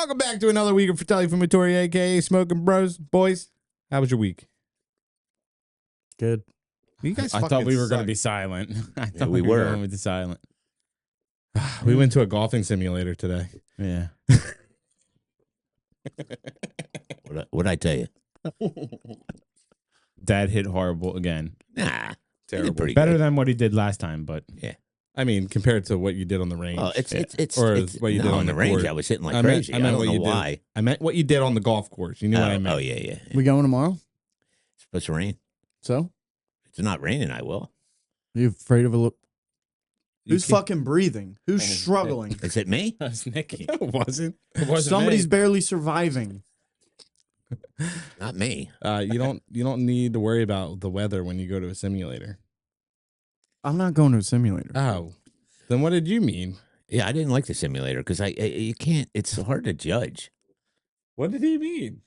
Welcome back to another week of Fratelli Fumatori, aka Smoking Bros. Boys, how was your week? Good. You guys I thought we were going to be silent. I thought we were going to be silent. We went to a golfing simulator today. Yeah. What'd I tell you? Dad hit horrible again. Nah, Terrible. pretty Better good. than what he did last time, but Yeah. I mean, compared to what you did on the range. Well, it's what you did on the the range. court. I was hitting like I meant- crazy. I I, meant don't what know you did. why. I meant what you did on the golf course. You knew what I meant. Oh yeah. We going tomorrow? It's supposed to rain. So? If it's not raining, I will. Are you afraid of a look? You Who's can't- fucking breathing? Who's Oh, struggling? Is it me? that's Nikki. No, it wasn't. It wasn't Somebody's me. barely surviving. Not me. You don't need to worry about the weather when you go to a simulator. I'm not going to a simulator. Oh, then what did you mean? Yeah, I didn't like the simulator because you can't. It's hard to judge. What did he mean?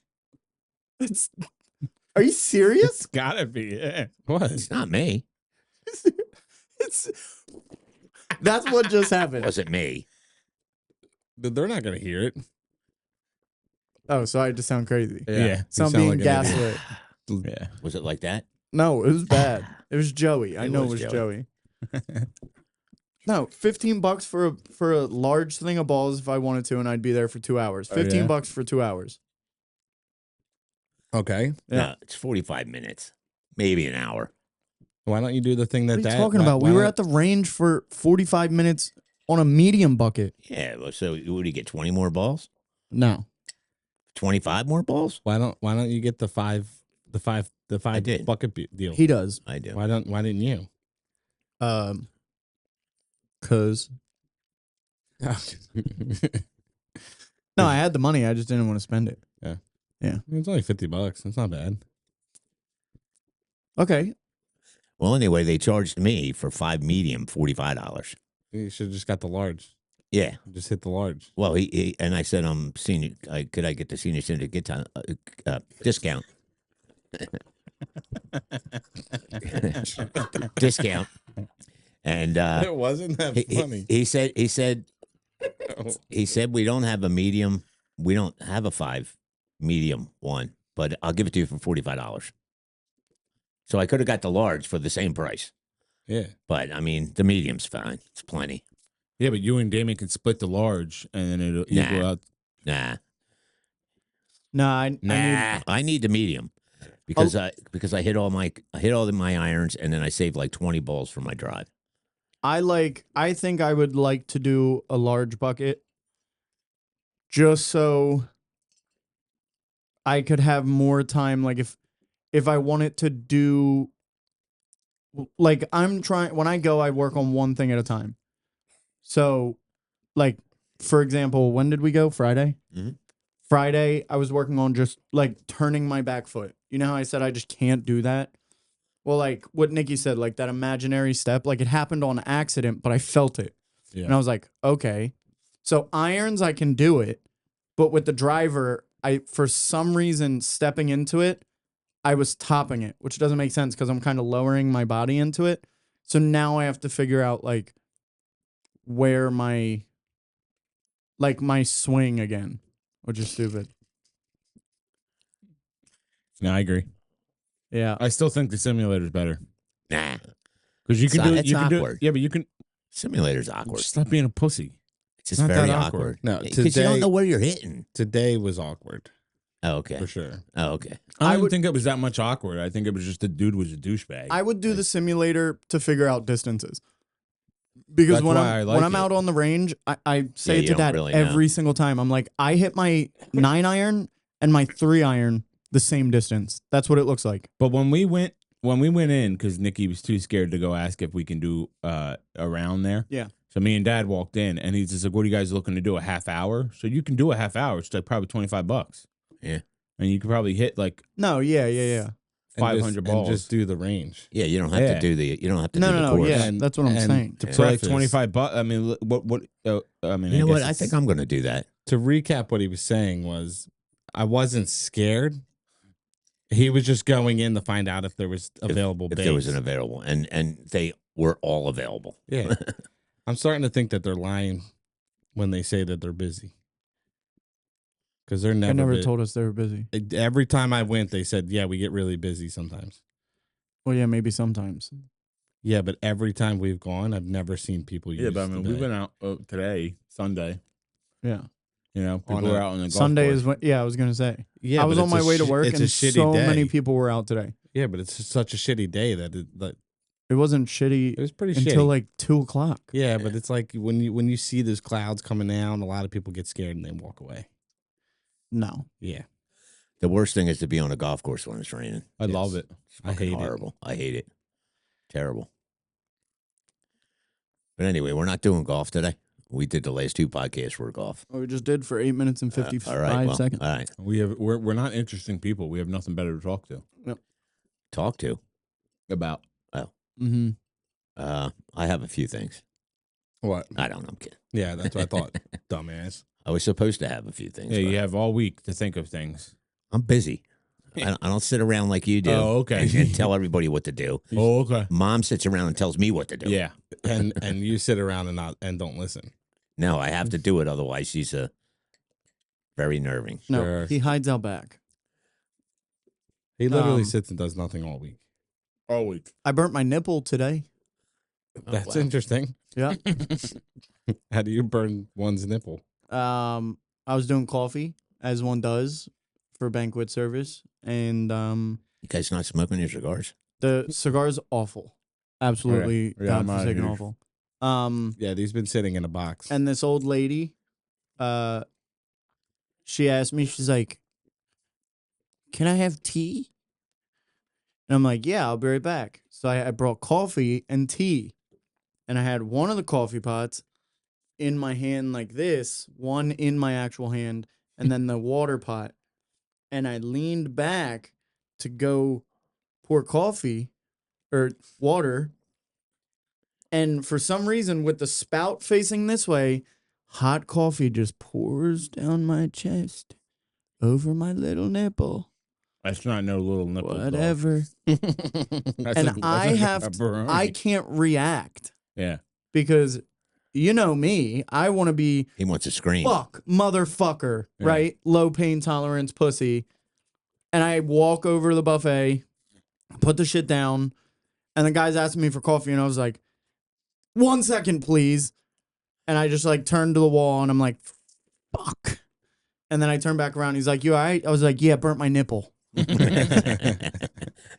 Are you serious? It's gotta be. Yeah. What? It's not me. That's what just It happened. wasn't me. They're not gonna hear it. Oh, so I just sound crazy. Yeah. So I'm You sound being like an gaslit. Yeah. Was it like that? No, it was bad. It was Joey. I It know it was was Joey. No, $15 for a large thing of balls if I wanted to, and I'd be there for 2 hours. Oh, yeah? $15 for 2 hours. Okay. Yeah. No, it's 45 minutes, maybe an hour. Why don't you do the thing that What are you Dad? talking about? We were at the range for 45 minutes on a medium bucket. Yeah. Well, so what do you get? 20 more balls? No. 25 more balls? Why don't you get the five I did. bucket deal? He does. I do. Why didn't you? Cause no, I had the money. I just didn't want to spend it. It's only $50. It's not bad. Okay. Well, anyway, they charged me for 5 medium $45. You should have just got the large. Yeah. Just hit the large. Well, he and I said, senior. Could I get the senior syndicate discount? Discount. And It wasn't that funny. he said Oh. he said we don't have a medium. We don't have a 5 medium one, but I'll give it to you for $45. So I could have got the large for the same price, Yeah. but I mean the medium's fine. It's plenty. Yeah, but you and Damon can split the large and then it'll Nah. equal out. Nah, I I need the medium because I hit all my irons and then I saved like 20 balls for my drive. I think I would like to do a large bucket just so I could have more time. Like if I wanted to do, like when I go, I work on one thing at a time. So like, for example, when did we go? Friday? Mhm. Friday, I was working on just like turning my back foot. You know how I said I just can't do that? Well, like what Nikki said, like that imaginary step, like it happened on accident, but I felt it. Yeah. And I was like, okay. So irons, I can do it. But with the driver, for some reason, stepping into it, I was topping it, which doesn't make sense because I'm kind of lowering my body into it. So now I have to figure out like where my swing again, which is stupid. No, I agree. Yeah. I still think the simulator's better Nah, because you can do it. It's You can do it. awkward. Yeah, but you can simulator's awkward. stop being a pussy. It's just not very that awkward. awkward. No, Because you today don't know where you're hitting. today was awkward Oh, okay. for sure. Oh, okay. I I don't would- think it was that much awkward. I think it was just the dude was a douchebag. I would do the simulator to figure out distances. Because That's when why I like I'm it. out on the range, I say Yeah, it you to don't Dad really know. every single time. I'm like, I hit my 9 iron and my 3 iron the same distance. That's what it looks like. But when we went in, because Nikki was too scared to go ask if we can do around there. Yeah. So me and Dad walked in, and he's just like, "What are you guys looking to do? A half hour? So you can do a half hour. It's like probably $25. Yeah. And you could probably hit like No, yeah. And 500 just, balls. and just do the range. Yeah, you don't have Yeah. to do the. You don't have to No, do the no, course. yeah. And- That's what I'm and saying. To so like preface- $25. I mean, what? I mean, You know what? guess I it's- think I'm going to do that. To recap what he was saying was, I wasn't scared. He was just going in to find out if there was available If there was bays. an available, and they were all available. Yeah. I'm starting to think that they're lying when they say that they're busy. because they're They never. never told us they were busy. Every time I went, they said, "Yeah, we get really busy sometimes." Well, yeah, maybe sometimes. Yeah, but every time we've gone, I've never seen people use. Yeah, but I mean, the we day. went out today, Sunday. Yeah. You know, On people were a- out on the golf Sunday course. is when. Yeah, I was gonna say. Yeah, I was but on it's my a way to shi- work, it's and a shitty so day. many people were out today. Yeah, but it's such a shitty day that It wasn't shitty it was pretty until shitty. like 2:00. Yeah, but it's like when you see those clouds coming down, a lot of people get scared and they walk away. No. Yeah, The worst thing is to be on a golf course when it's raining. I love it. It's I fucking hate it. horrible. I hate it. Terrible. But anyway, we're not doing golf today. We did the last 2 podcasts were golf. Well, we just did for 8 minutes and 55 All right. Well, seconds. all right. We're not interesting people. We have nothing better to talk to Talk to. about. Mm-hmm. I have a few things. what? I don't know. I'm kidding. Yeah, that's what I thought. Dumbass. I was supposed to have a few things. Yeah, but you have all week to think of things. I'm busy. I don't sit around like you do. Oh, okay. And tell everybody what to do. Oh, okay. Mom sits around and tells me what to do. Yeah. And you sit around and don't listen. No, I have to do it. Otherwise, she's very nerving. No, Sure. he hides out back. He literally Um, sits and does nothing all week. All week. I burnt my nipple today. That's wow. interesting. Yeah. How do you burn one's nipple? I was doing coffee, as one does, for banquet service. And You guys not smoking your cigars? the cigar's awful. Absolutely Yeah, I'm outta godforsaken here. awful. Yeah, these been sitting in a box. And this old lady, she asked me, she's like, "Can I have tea?" And I'm like, "Yeah, I'll be right back." So I brought coffee and tea. And I had one of the coffee pots in my hand like this, one in my actual hand, and then the water pot. And I leaned back to go pour coffee or water. And for some reason, with the spout facing this way, hot coffee just pours down my chest over my little nipple. That's not no little nipple. dog. Whatever. That's And a- I that's a have to, pepperoni. I can't react Yeah. because you know me. I want to be He wants to scream. fuck, motherfucker, Yeah. right? Low pain tolerance pussy. And I walk over to the buffet, put the shit down, and the guy's asking me for coffee, and I was like, "1 second, please." And I just like turned to the wall, and I'm like, fuck. And then I turned back around. He's like, "You all right?" I was like, "Yeah, burnt my nipple."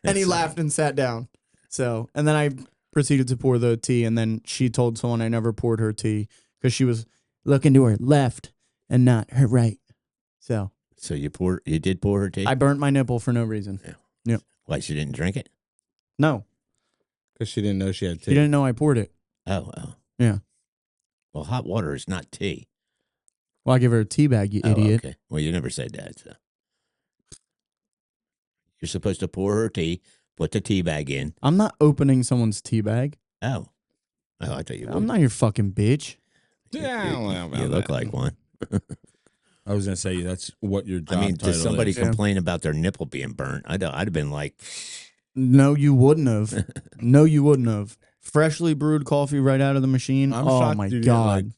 And he laughed and sat down. So, and then I proceeded to pour the tea, and then she told someone I never poured her tea because she was looking to her left and not her right. So So you did pour her tea? I burnt my nipple for no reason. Why, she didn't drink it? No, Because she didn't know she had she tea. didn't know I poured it. Oh. Yeah. Well, hot water is not tea. Well, I give her a tea bag, you Oh, idiot. okay. Well, you never said that. So. You're supposed to pour her tea, put the tea bag in. I'm not opening someone's tea bag. Oh. Oh, I thought you would. I'm not your fucking bitch. Yeah, I don't know about You look that. like one. I was gonna say that's what your job I mean, title does somebody is. Yeah. complain about their nipple being burnt? I'd have been like, No, you wouldn't have. No, you wouldn't have. Freshly brewed coffee right out of the machine. I'm Oh shocked my you didn't, god.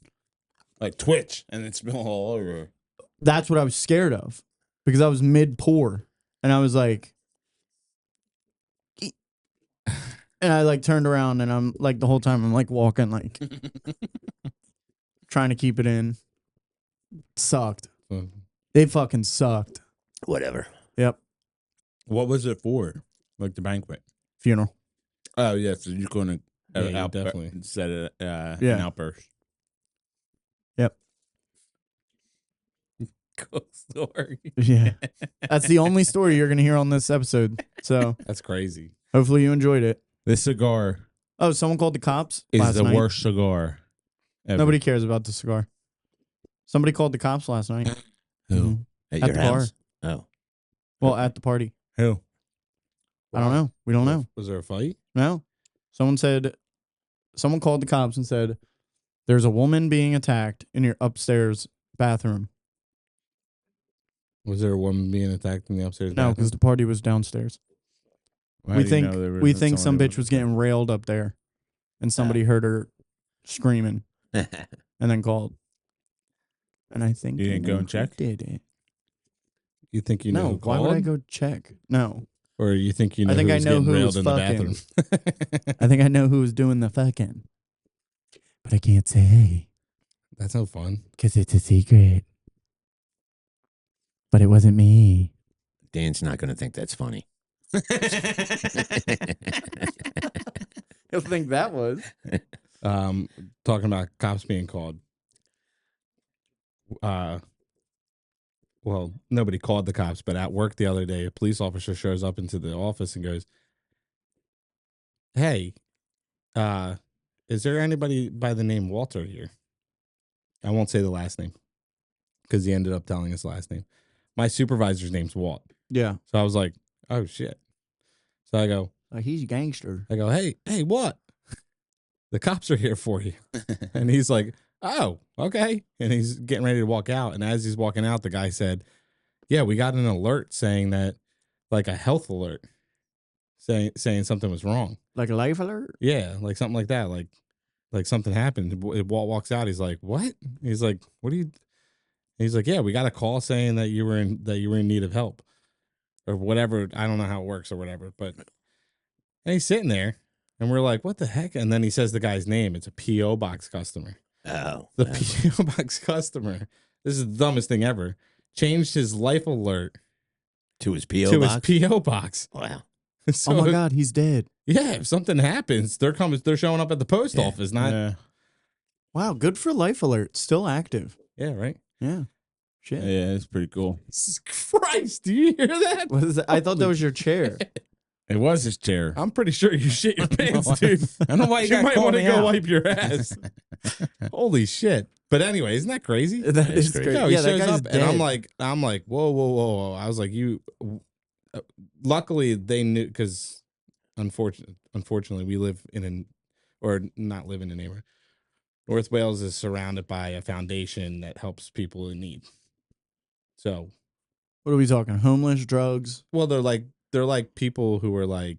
like twitch and then spill all over. That's what I was scared of because I was mid pour and I was like, and I like turned around and I'm like the whole time I'm like walking like trying to keep it in. Sucked. They fucking sucked. whatever. Yep. What was it for? Like the banquet? Funeral. Oh yeah, so you're going to Yeah, you definitely. set it an Yeah. outburst. Yep. Cool story. Yeah. That's the only story you're going to hear on this episode. So That's crazy. hopefully you enjoyed it. This cigar Oh, someone called the cops is last the night. worst cigar ever. Nobody cares about the cigar. Somebody called the cops last night. Who? Mhm. At At your the bar. house? Oh. Well, at the party. Who? I don't know. We don't know. Was there a fight? No. Someone called the cops and said, "There's a woman being attacked in your upstairs bathroom." Was there a woman being attacked in the upstairs? No, because the party was downstairs. How we do you think know there we wasn't think some someone bitch was getting railed up there, and somebody heard her screaming and then called. And I think You they didn't go know and who check? Did it? You think you know? No, who why would I called? go check? No. Or you think you know? I think I who's know getting who railed was in the fucking. bathroom. I think I know who was doing the fucking. But I can't say That's no fun. because it's a secret. But it wasn't me. Dan's not going to think that's funny. He'll think that was. Talking about cops being called. Well, nobody called the cops, but at work the other day, a police officer shows up into the office and goes, "Hey, is there anybody by the name Walter here?" I won't say the last name because he ended up telling us the last name. My supervisor's name's Walt. Yeah. So I was like, "Oh shit." So I go, He's a gangster. hey, what? The cops are here for you. And he's like, "Oh, okay." And he's getting ready to walk out. And as he's walking out, the guy said, "Yeah, we got an alert saying that, like a health alert, saying something was wrong." Like a life alert? Yeah, like something like that. Like something happened. Walt walks out. He's like, "What?" He's like, "What are you?" He's like, "Yeah, we got a call saying that you were in need of help, or whatever. I don't know how it works or whatever." But and he's sitting there, and we're like, "What the heck?" And then he says the guy's name. It's a PO box customer. Oh. The PO box customer. This is the dumbest thing ever. Changed his life alert To his P.O. to box? his PO box. Wow. So, Oh my God, he's dead. yeah, if something happens, they're showing up at the post office. Not Yeah. Wow, good for life alert. Still active. yeah, right. Yeah. Shit. Yeah, it's pretty cool. Jesus Christ, do you hear that? What is that? I thought that was your chair. It was his chair. I'm pretty sure you shit your pants, dude. I don't know why you, You might want to go wipe your ass. Holy shit! But anyway, isn't that crazy? That is crazy. crazy. No, he Yeah, that shows guy's up, dead. and I'm like, whoa. I was like, you. Luckily, they knew because, unfortunately, we live not live in a neighborhood. North Wales is surrounded by a foundation that helps people in need. So, What are we talking? Homeless, drugs? well, they're like people who are like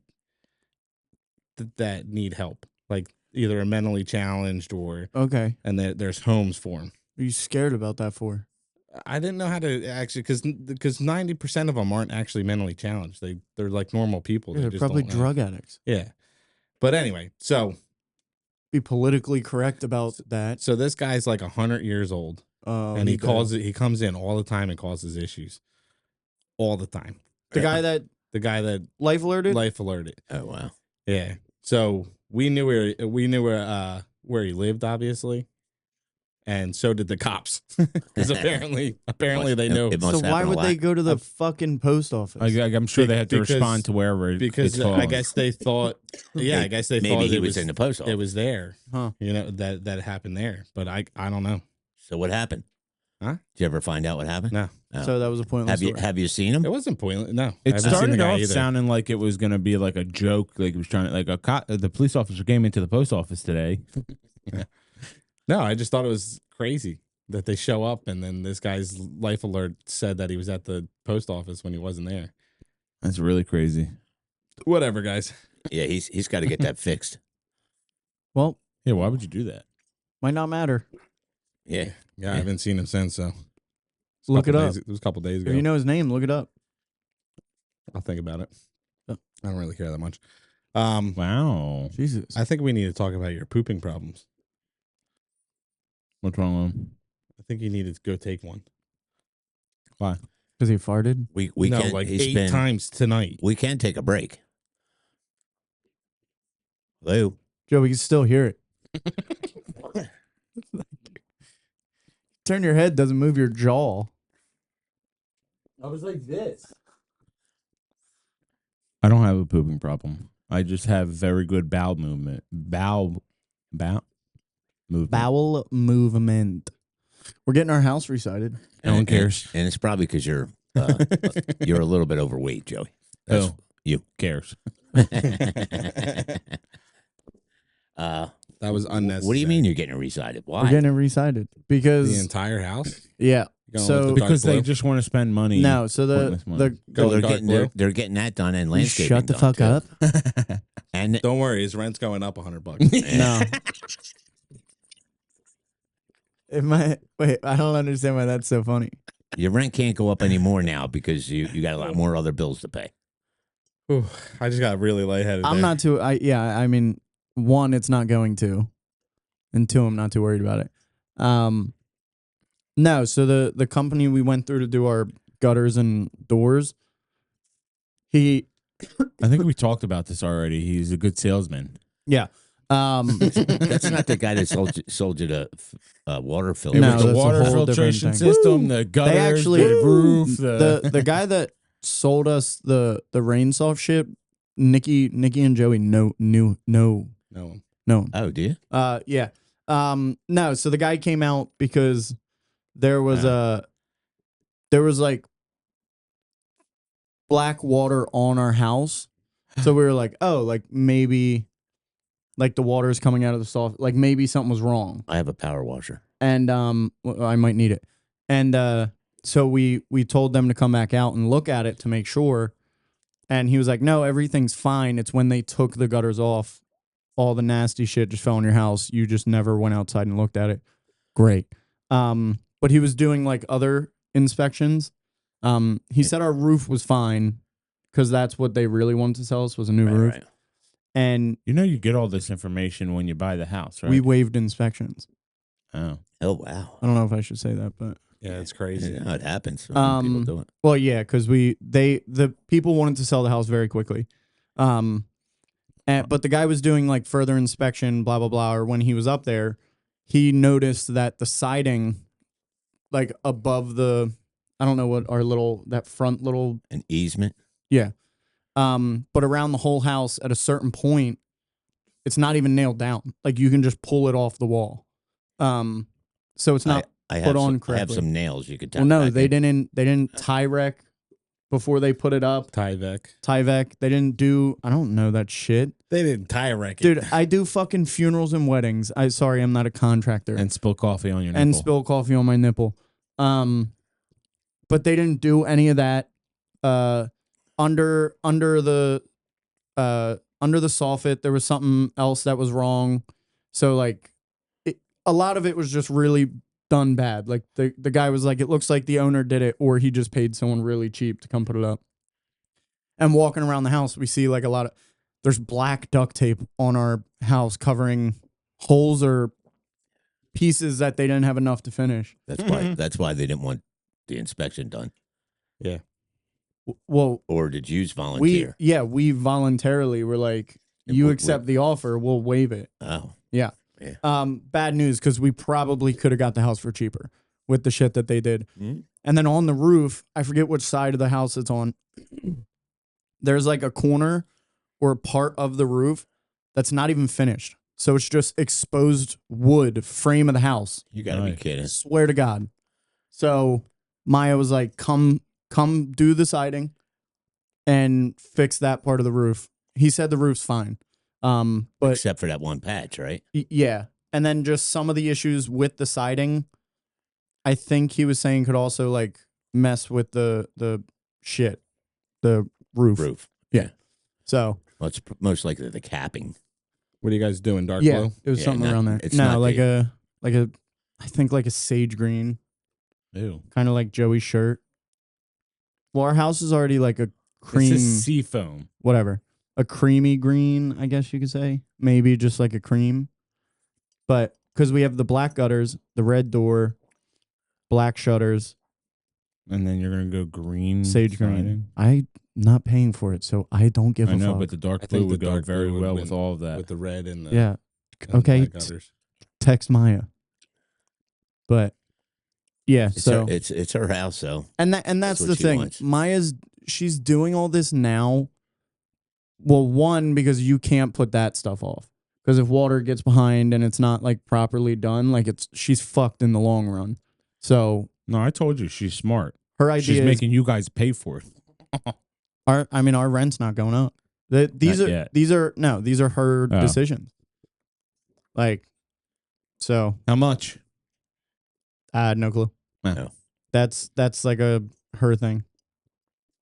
that need help, like either a mentally challenged or, Okay. and there's homes for them. What are you scared about that for? I didn't know how to actually because 90% of them aren't actually mentally challenged. They're like normal people. Yeah, They they're just probably don't know. drug addicts. Yeah, but anyway, so Be politically correct about that. this guy's like 100 years old, and he comes in all the time and causes issues, all the time. The guy that life alerted? life alerted. Oh, wow. Yeah. So we knew where he lived, obviously, and so did the cops, because apparently they know. It must So why happen a would lot. they go to the fucking post office? I'm sure they had to Because- respond to wherever it's because I fallen. guess they thought, I guess they Maybe thought he it was in the post office. it was there, Huh. that happened there, but I don't know. So what happened? Huh? Did you ever find out what happened? No. No. So that was a pointless story. Have you seen him? It wasn't pointless. No, It I haven't seen the started guy off either. sounding like it was going to be like a joke, like it was trying to like the police officer came into the post office today. No, I just thought it was crazy that they show up and then this guy's life alert said that he was at the post office when he wasn't there. That's really crazy. Whatever, guys. Yeah, he's got to get that fixed. Well, Yeah, why would you do that? might not matter. Yeah. Yeah, I haven't seen him since. So Look it up. It was a couple days ago. If you know his name, look it up. I'll think about it. Oh. I don't really care that much. Wow. Jesus. I think we need to talk about your pooping problems. What's wrong with him? I think you need to go take one. Why? Because he farted? We no, can like he's 8 been- times tonight. We can take a break. Hello. Joe, we can still hear it. Turn your head, doesn't move your jaw. I was like this. I don't have a pooping problem. I just have very good bowel movement. Bowel movement. Bowel movement. We're getting our house recited. No one cares. And it's probably because you're a little bit overweight, Joey. That's Who you. cares? That was unnecessary. What do you mean you're getting it recited? Why? We're getting it recited. Because, The entire house? yeah. You gonna So- let the dark Because they blue? just want to spend money. No, so Pointless money. the So Going dark blue? they're getting that done and you landscaping. shut the done, fuck too. up. And Don't worry, his rent's going up $100. No. Wait, I don't understand why that's so funny. Your rent can't go up anymore now because you got a lot more other bills to pay. Ooh, I just got really lightheaded. I'm there. not too. I mean, one, it's not going to, and two, I'm not too worried about it. No. So the company we went through to do our gutters and doors, I think we talked about this already. He's a good salesman. yeah. That's not the guy that sold you the water filter. It No, was the that's a water whole different filtration thing. system, the gutters, actually- the roof, the guy that sold us the rain soft shit, Nikki and Joey knew No. Oh, do you? yeah. No, so the guy came out because there was like black water on our house. So we were like, oh, like maybe like the water is coming out of the soft, like maybe something was wrong. I have a power washer. And well, I might need it. And so we told them to come back out and look at it to make sure. And he was like, no, everything's fine. It's when they took the gutters off, all the nasty shit just fell in your house. You just never went outside and looked at it. Great. But he was doing like other inspections. He said our roof was fine because that's what they really wanted to sell us was a new roof. Right. And You know, you get all this information when you buy the house, right? we waived inspections. Oh. Oh, wow. I don't know if I should say that, but Yeah, it's crazy. Yeah, it happens. People do it. well, yeah, because the people wanted to sell the house very quickly. But the guy was doing like further inspection, blah blah blah. Or when he was up there, he noticed that the siding, like above I don't know what that front little An easement. yeah, but around the whole house at a certain point, it's not even nailed down. Like you can just pull it off the wall. So it's not I put have on some, I have correctly. some nails you could tap Well, no, back they in. didn't tie wreck before they put it up. Tyvek. Tyvek. They didn't do. I don't know that shit, They didn't tie wreck it. dude. I do fucking funerals and weddings. I'm not a contractor. And spill coffee on your nipple. And spill coffee on my nipple. But they didn't do any of that. Under the soffit, there was something else that was wrong. So like, a lot of it was just really done bad. Like the guy was like, it looks like the owner did it, or he just paid someone really cheap to come put it up. And walking around the house, we see like there's black duct tape on our house covering holes or pieces that they didn't have enough to finish. That's why they didn't want the inspection done. Yeah. Well, Or did you volunteer? we voluntarily were like, And you we- accept the offer, we'll waive it. Oh. Yeah. Yeah. Bad news because we probably could have got the house for cheaper with the shit that they did. Mhm. And then on the roof, I forget which side of the house it's on. There's like a corner or a part of the roof that's not even finished. So it's just exposed wood frame of the house. You got to be Right. kidding. Swear to God. So Maya was like, come do the siding and fix that part of the roof. He said the roof's fine. But Except for that one patch, right? yeah. And then just some of the issues with the siding, I think he was saying could also like mess with the roof. Roof. So Well, it's most likely the capping. What are you guys doing? Dark yeah, blue? it was Yeah, something not- around there. it's No, not like the- I think like a sage green, Ew. kind of like Joey's shirt. Well, our house is already like a cream, It's a sea foam. whatever, a creamy green, I guess you could say. Maybe just like a cream. But because we have the black gutters, the red door, black shutters, And then you're going to go green. sage green. siding. I'm not paying for it, so I don't give I a know, fuck. but the dark I blue think the would go dark very blue would well win with all of that. With the red and the yeah, and Okay. black gutters. text Maya. But yeah, It's so her, it's her house, so and that's That's the what she thing. wants. She's doing all this now. Well, one, because you can't put that stuff off. Because if water gets behind and it's not like properly done, like she's fucked in the long run. So No, I told you she's smart. her idea She's is making you guys pay for it. our rent's not going up. These Not are yet. these are her Oh. decisions. Like, so How much? I had no clue. No. That's like her thing.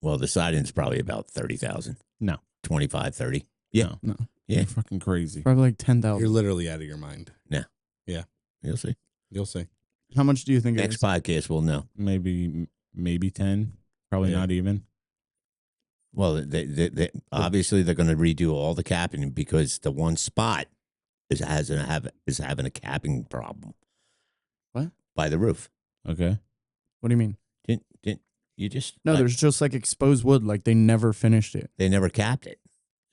well, the siding's probably about 30,000. No. 25, 30. Yeah. No, Yeah. You're fucking crazy. probably like You're 10,000. literally out of your mind. You'll see. You'll see. How much do you think it Next is? podcast, we'll know. Maybe maybe 10. Probably Yeah. not even. Well, they obviously they're going to redo all the capping because the one spot is having a capping problem. What? By the roof? Okay. What do you mean? Didn't you just? No, there's just like exposed wood. Like they never finished it. They never capped it.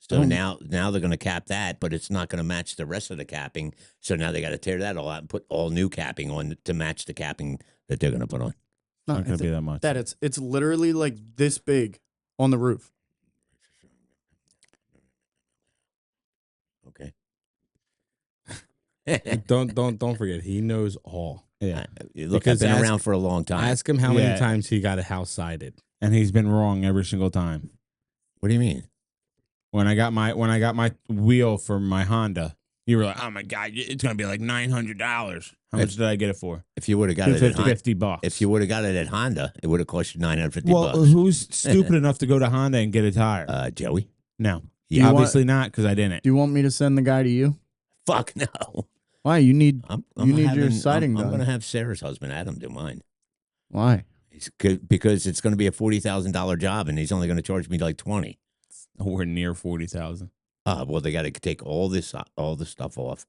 So Oh. now they're going to cap that, but it's not going to match the rest of the capping. So now they got to tear that all out and put all new capping on to match the capping that they're going to put on. No, Not going to be that much. that it's literally like this big on the roof. Okay. Don't forget, he knows all. Yeah. Look, Because I've been ask- around for a long time. Ask him how many Yeah. times he got a house sided. And he's been wrong every single time. What do you mean? When I got my wheel for my Honda, you were like, "Oh my god, it's going to be like $900." How much did I get it for? If you would have got it at Honda, $50. if you would have got it at Honda, it would have cost you $950. Well, who's stupid enough to go to Honda and get a tire? Joey. No. you want- Obviously not, because I didn't. Do you want me to send the guy to you? Fuck no. Why? You need I'm you need having, your siding I'm done. going to have Sarah's husband Adam do mine. Why? Because it's going to be a $40,000 job, and he's only going to charge me like 20. Nowhere near 40,000. Well, they got to take all the stuff off.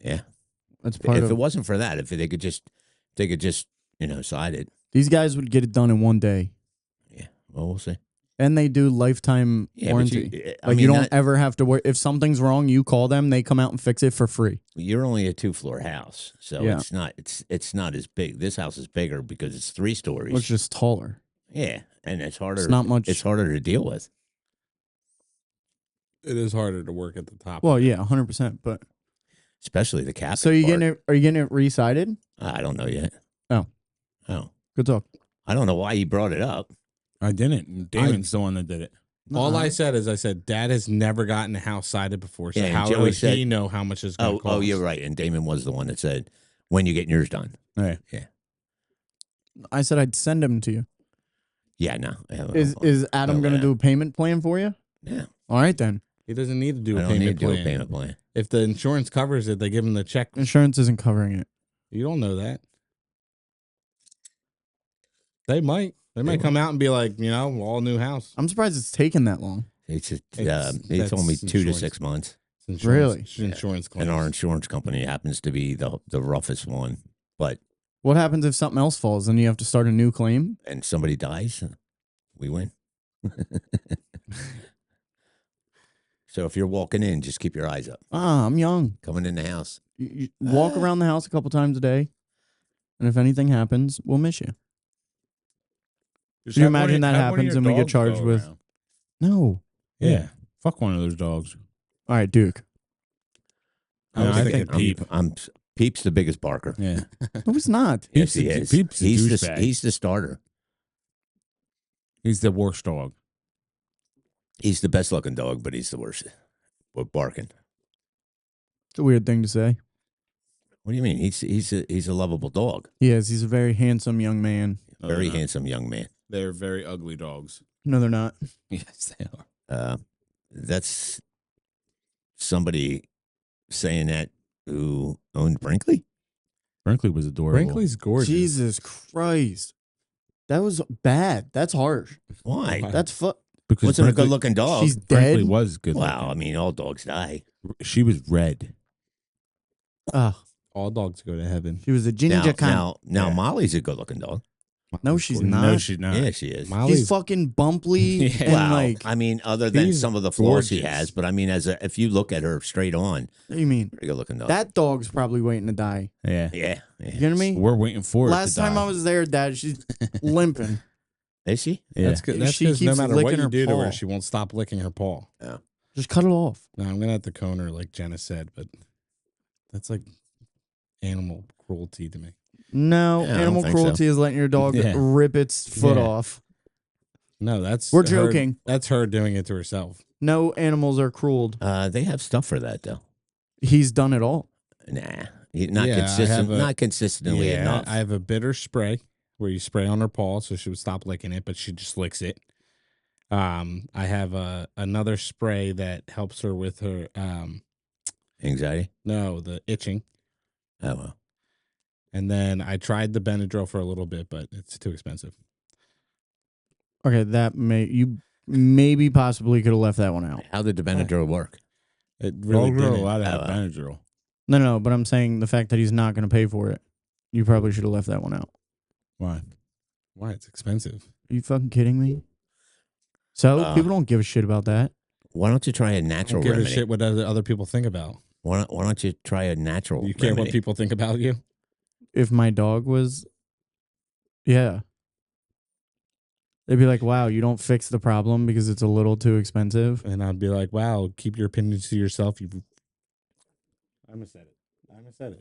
Yeah. That's part If of it wasn't for that, if they could just side it. these guys would get it done in one day, Yeah. Well, we'll see. and they do lifetime Yeah, warranty. but Like you don't ever have to worry if something's wrong. You call them, they come out and fix it for free. You're only a 2-floor house, so Yeah. it's not as big. This house is bigger because it's 3 stories. It's just taller. Yeah, and it's harder. It's not much. It's harder to deal with. It is harder to work at the top. Well, yeah, 100%. But Especially the cap. so you getting it? Are you getting it resided? I don't know yet. Oh. Good talk. I don't know why he brought it up. I didn't. Damon's the one that did it. All Uh-huh. I said is, Dad has never gotten a house sided before. So Yeah, and how Joey does said- he know how much it's going to cost? Oh, you're right. And Damon was the one that said, "When you getting yours done?" Right. I said I'd send him to you. Yeah, no. Is Adam no, going to yeah. do a payment plan for you? Yeah, All right then. He doesn't need to do I a don't payment need to do plan. a payment plan. If the insurance covers it, they give him the check. Insurance isn't covering it. You don't know that. They might. They might will. come out and be like, all new house. I'm surprised it's taken that long. It's just, It's- he told me that's 2 to insurance. 6 months, It's Really? It's insurance claims. and our insurance company happens to be the roughest one. But What happens if something else falls and you have to start a new claim? and somebody dies, we win. So if you're walking in, just keep your eyes up. I'm young. Coming in the house. You walk around the house a couple times a day, and if anything happens, we'll miss you. Just Can you have one of- imagine that have one of happens your and we get dogs charged go with- around. No. Yeah. Fuck one of those dogs. All right, Duke. I was I thinking think Peep. Peep's the biggest barker. Yeah. No, it's not. Yes, Peep's he the- is. Peep's the douchebag. He's the starter. He's the worst dog. He's the best looking dog, but he's the worst. With barking. It's a weird thing to say. What do you mean? He's a lovable dog. He is. He's a very handsome young man. No, Very they're not. handsome young man. They're very ugly dogs. No, they're not. Yes, they are. That's somebody saying that who owned Brinkley. Brinkley was adorable. Brinkley's gorgeous. Jesus Christ. That was bad. That's harsh. Why? Why? That's Because Wasn't a Brinkley, good looking dog. She's Brinkley dead. was good. Wow, I looking. mean, all dogs die. She was red. All dogs go to heaven. She was a ginger Now, cunt. now Yeah. Molly's a good looking dog. No, she's No, not. she's not. Yeah, she is. Molly's She's fucking bumply Yeah. and Wow. like. I mean, other than He's some of the flaws he gorgeous. has, but I mean, if you look at her straight on, What do you mean? pretty good looking dog. That dog's probably waiting to die. Yeah. yeah, You yeah. kidding me? We're waiting for it. Last to time die. I was there, Dad, she's limping. Is she? Yeah. That's good. That's She because no keeps matter what licking you her do to paw. her, she won't stop licking her paw. Just cut it off. No, I'm gonna have to cone her like Jenna said, but that's like animal cruelty to me. No, Yeah, I don't animal think so. cruelty is letting your dog Yeah. rip its foot Yeah. off. No, that's We're her- joking. That's her doing it to herself. No animals are crueled. They have stuff for that though. He's done it all. Nah, not Yeah, I consistent. have Not consistently Yeah, enough. I have a bitter spray where you spray on her paw so she would stop licking it, but she just licks it. I have another spray that helps her with her Anxiety. the itching. Oh well. And then I tried the Benadryl for a little bit, but it's too expensive. Okay, you maybe possibly could have left that one out. How did the Benadryl work? It really Dogs are didn't. allowed to have Oh, Benadryl. No, but I'm saying the fact that he's not going to pay for it, you probably should have left that one out. Why? Why? It's expensive. Are you fucking kidding me? So people don't give a shit about that. Why don't you try a I don't natural give a remedy? shit what other people think about. Why don't you try a natural You care remedy? what people think about you? If my dog was, yeah, they'd be like, "Wow, you don't fix the problem because it's a little too expensive." And I'd be like, wow, keep your opinions to yourself. I almost said it. I almost said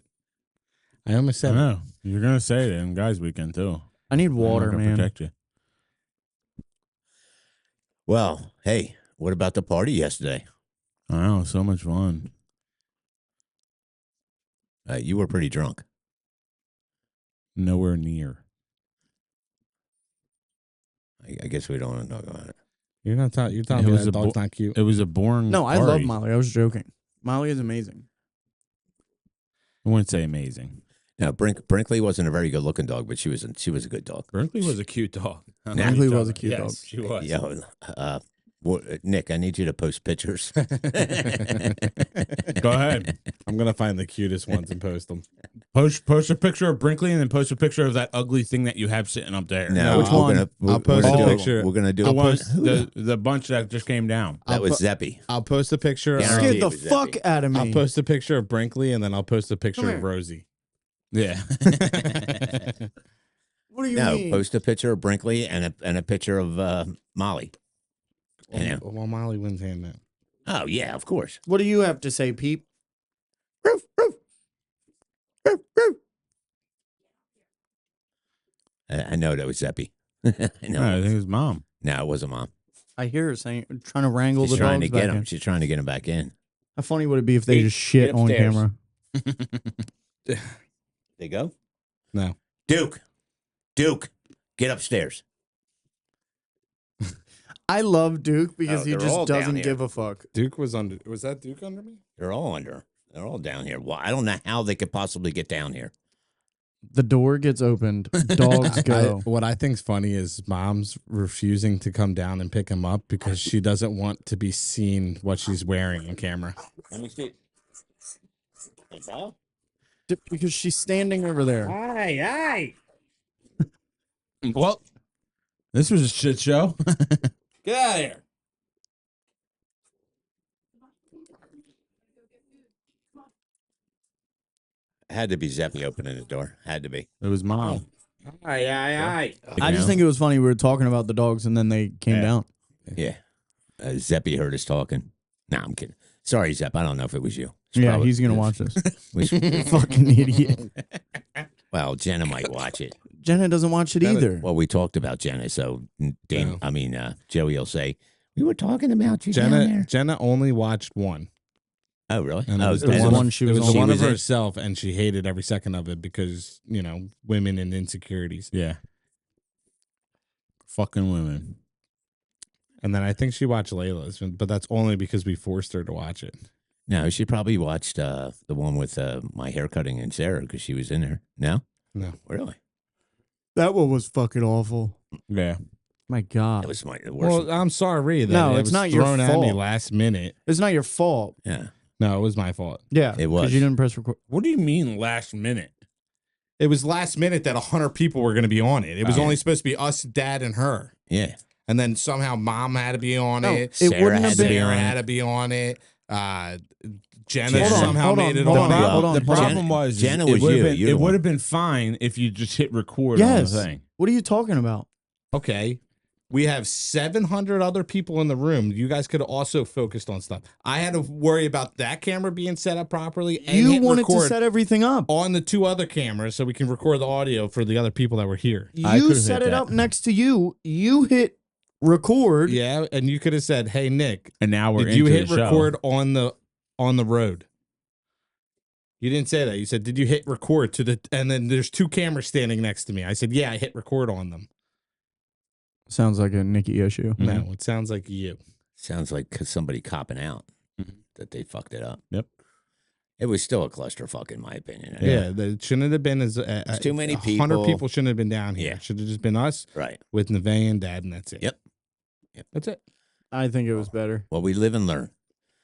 it. I know. You're going to say it in Guys Weekend, too. I need I'm not water, gonna man. protect you. Well, hey, what about the party yesterday? I know. So much fun. You were pretty drunk. Nowhere near. I guess we don't want to talk about it. You're not telling It me was that a dog's not cute. It was a boring No, I party. love Molly. I was joking. Molly is amazing. I wouldn't say amazing. Now, Brinkley wasn't a very good looking dog, but she was a good dog. Brinkley was a cute dog. Brinkley was a cute dog. She was. Yeah, Nick, I need you to post pictures. Go ahead. I'm gonna find the cutest ones and post them. Post a picture of Brinkley and then post a picture of that ugly thing that you have sitting up there. No, Which we're one? gonna- I'll post we're a gonna do- picture. We're gonna do The a one, post. the bunch that just came down. That was Zeppy. I'll post a picture. Yeah, of- Guaranteed Scared the it was fuck Zeppy. out of me. I'll post a picture of Brinkley and then I'll post a picture Come of here. Rosie. Yeah. What do you No, mean? post a picture of Brinkley and a picture of Molly. Yeah. Well, Molly wins hand now. Oh yeah, of course. What do you have to say, Peep? Roof, roof. Roof, roof. I know that was Zeppy. I know. No, I think it was mom. No, it wasn't Mom. I hear her saying, trying to wrangle She's the trying dogs to get back him. in. She's trying to get him back in. How funny would it be if they Hey, just shit get on upstairs. camera? They go. No. Duke, get upstairs. I love Duke because he they're all just down doesn't here. give a fuck. Duke was under. Was that Duke under me? They're all under. They're all down here. Well, I don't know how they could possibly get down here. The door gets opened. Dogs go. What I think's funny is mom's refusing to come down and pick him up because she doesn't want to be seen what she's wearing on camera. Let me see. Because she's standing over there. Hi. Well, this was a shit show. Get out of here. Had to be Zeppy opening the door. Had to be. It was mom. Aye. I just think it was funny. We were talking about the dogs and then they came Yeah. down. Yeah. Zeppy heard us talking. Nah, I'm kidding. Sorry, Zepp. I don't know if it was you. It's Yeah, probably- he's going to watch this. we- Fucking idiot. Well, Jenna might watch it. Jenna doesn't watch it either. Well, we talked about Jenna, so No. Joey will say, we were talking about you down there. Jenna only watched one. Oh, really? And Oh, it was it was the the one, one she was it was on. the one She of was in- herself, and she hated every second of it because women and insecurities. Yeah. Fucking women. And then I think she watched Layla's, but that's only because we forced her to watch it. No, she probably watched the one with my haircutting and Sarah because she was in there. No? No. Really? That one was fucking awful. Yeah. My God. That was my worst. Well, I'm sorry that No, it it's was not your thrown at me fault. last minute. It's not your fault. yeah. No, it was my fault. Yeah. It was. Because you didn't press record. What do you mean last minute? It was last minute that 100 people were going to be on it. It was Oh. only supposed to be us, dad, and her. Yeah. And then somehow mom had to be on No, it. it wouldn't have been. Sarah had to be on it. Jenna Hold on, somehow made it hold on. on, it. hold on. The problem Jenna- was Jenna it was would've you. been- You're the It would one. have been fine if you just hit record Yes. on the thing. What are you talking about? Okay. We have 700 other people in the room. You guys could have also focused on stuff. I had to worry about that camera being set up properly. And You hit wanted to record set everything up. on the two other cameras so we can record the audio for the other people that were here. I You could've set hit it that. up next to you. You hit record. Yeah, and you could have said, "Hey Nick, And now we're did you into hit the show. record on the road?" You didn't say that. You said, "Did you hit record to the?" And then there's two cameras standing next to me. I said, "Yeah, I hit record on them." Sounds like a Nikki issue. No, it sounds like you. Sounds like somebody copping out Mhm. that they fucked it up. Yep. It was still a clusterfuck, in my opinion. Yeah, it shouldn't have been as There's too many 100 people. people shouldn't have been down here. Yeah. It should have just been us Right. with Nevaeh and Dad, and that's it. Yep. That's it. I think it was better. Well, we live and learn.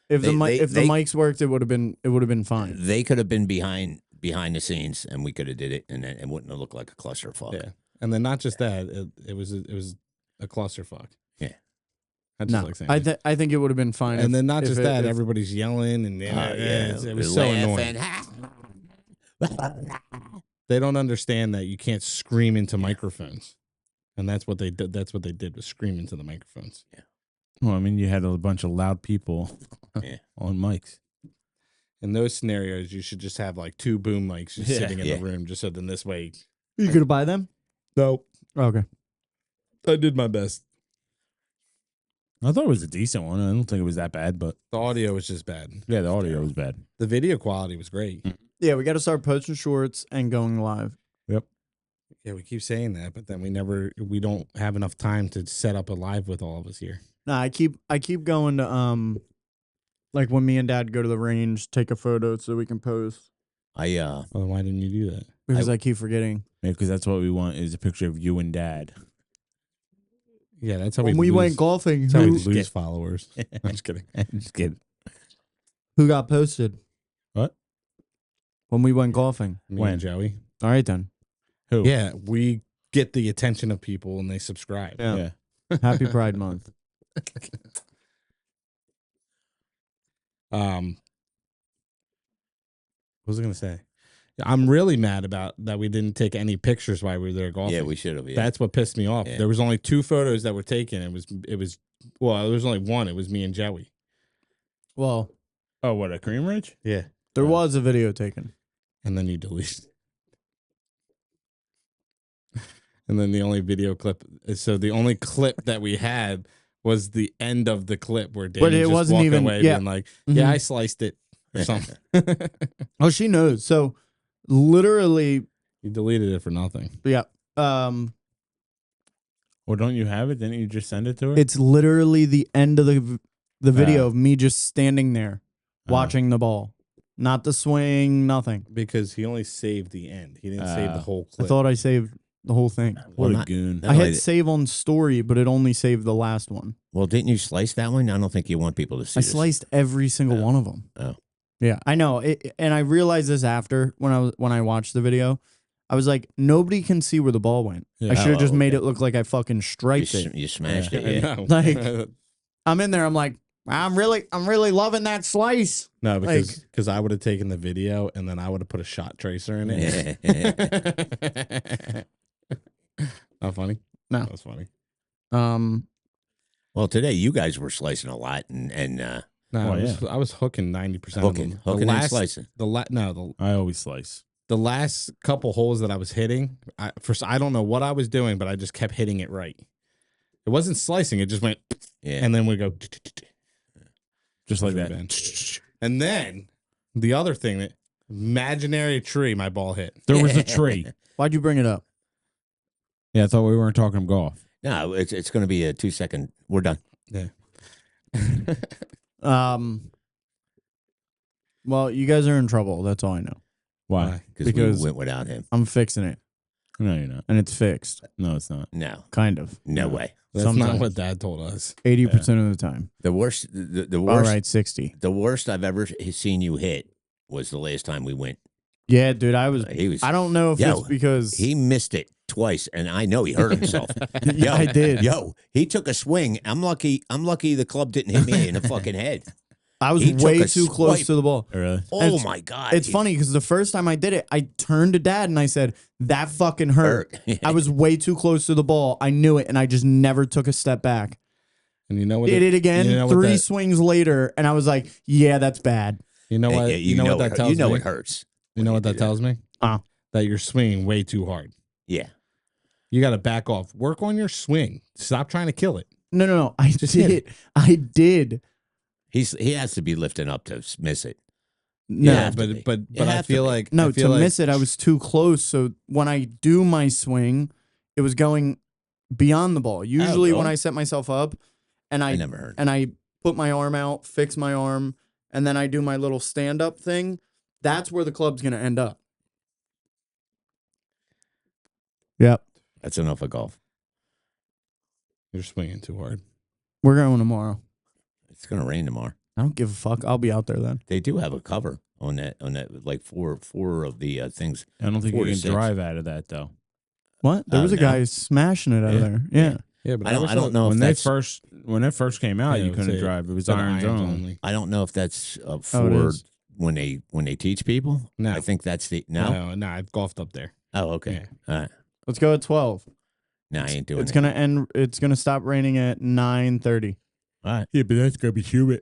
If the They- if the they- mics worked, it would have been fine. They could have been behind the scenes, and we could have did it, and then it wouldn't have looked like a clusterfuck. Yeah, and then not just that, it was a clusterfuck. Yeah. I just No, like saying. I think it would have been fine. and then not if just it- that, if- everybody's yelling and it was so Laughing. annoying. They don't understand that you can't scream into microphones, and that's what they did. That's what they did, was scream into the microphones. Well, I mean, you had a bunch of loud people Yeah. on mics. In those scenarios, you should just have like 2 boom mics just Yeah. sitting in Yeah. the room, just so then this way. You gonna buy them? No, Okay. I did my best. I thought it was a decent one. I don't think it was that bad, but The audio was just bad. yeah, the audio was bad. The video quality was great. Yeah, we got to start posting shorts and going live. Yeah, we keep saying that, but then we don't have enough time to set up a live with all of us here. Nah, I keep going to like when me and Dad go to the range, take a photo so we can post Well, then why didn't you do that? because I keep forgetting. Yeah, because that's what we want is a picture of you and Dad. Yeah, that's how When we went golfing, That's how we who, lose followers. I'm just kidding. Just kidding. who got posted? What? When we went golfing. Me When? and Joey. All right then. Who? Yeah, we get the attention of people and they subscribe. Yeah. Happy Pride Month. What was I gonna say? I'm really mad about that we didn't take any pictures while we were there golfing. Yeah, we should have. Yeah. That's what pissed me off. Yeah. There was only 2 photos that were taken. It was well, there was only one. It was me and Joey. Well, Oh, what, a Cream Ridge? Yeah. there was a video taken. And then you deleted. And then the only video clip, so the only clip that we had was the end of the clip where Danny But it just wasn't walking even- away yeah. being like, Mhm. yeah, I sliced it or something. Oh, she knows. So literally, You deleted it for nothing. yeah. Well, don't you have it? Didn't you just send it to her? It's literally the end of the video of me just standing there watching the ball. Not the swing, nothing. Because he only saved the end. He didn't save the whole clip. I thought I saved the whole thing. What Well, a goon. not I only had that- save on story, but it only saved the last one. Well, didn't you slice that one? I don't think you want people to see I this. sliced every single one of them. Oh. Yeah, I know. And I realized this after when I watched the video. I was like, nobody can see where the ball went. Yeah. I should have just Oh, made okay. it look like I fucking You, striped it. you smashed I it. Yeah. know. Like- I'm in there. I'm like, I'm really loving that slice. no, because I would have taken the video and then I would have put a shot tracer in it. Not funny? No. That was funny. Well, today you guys were slicing a lot and No, Oh, I was hooking 90% of hooking them. and slicing. I always slice. The last couple holes that I was hitting, I don't know what I was doing, but I just kept hitting it right. It wasn't slicing; it just went, Yeah. and then we go, Just like that. and then the other thing, that imaginary tree, my ball hit. There was a tree. Why'd you bring it up? Yeah, I thought we weren't talking golf. No, it's going to be a 2-second. We're done. Yeah. Well, you guys are in trouble. That's all I know. Why? Because- we went without him. I'm fixing it, No, you're not. and it's fixed, No, it's not. No, kind of. no way. That's Sometimes. not what Dad told us. 80% of the time. The worst. The All worst. right, 60. The worst I've ever seen you hit was the last time we went. Yeah, dude. I He was. I don't know if Yo, it's because He missed it twice, and I know he hurt himself. yeah, I did. Yo, he took a swing. I'm lucky the club didn't hit me in the fucking head. I was he took way a too close swipe. to the ball. Really? Oh It's- my god! It's funny because the first time I did it, I turned to Dad and I said, "That fucking hurt." I was way too close to the ball. I knew it, and I just never took a step back. And you know what? Did it again. You know what 3 that- swings later, and I was like, "Yeah, that's bad." You know what? You know what that tells You know me. it hurts. You know what that tells me? That you're swinging way too hard. Yeah. You got to back off. Work on your swing. Stop trying to kill it. No. I Just hit did. I did. He has to be lifting up to miss it. No, Yeah, have to be. but You I have to feel be. like no. I feel To like, miss it, I was too close. So when I do my swing, it was going beyond the ball. Usually, when really? I set myself up, and I I never heard. and I put my arm out, fix my arm, and then I do my little stand up thing. That's where the club's going to end up. Yep. That's enough of golf. You're swinging too hard. We're going tomorrow. It's gonna rain tomorrow. I don't give a fuck. I'll be out there then. They do have a cover on that like four of the things. I don't think 4 you to can 6. drive out of that though. What? There was a no. guy smashing it out Yeah. there. Yeah. Yeah, but I don't always know if When that's that first came out, Yeah, you it was couldn't a- drive. It was said irons only. I don't know if that's Oh, it for is. when they teach people. No. I think that's the no. No, I've golfed up there. Oh, okay. All right. Let's go at 12. No, I ain't doing It's it. gonna end. It's gonna stop raining at 9:30. All right. Yeah, but that's gonna be humid.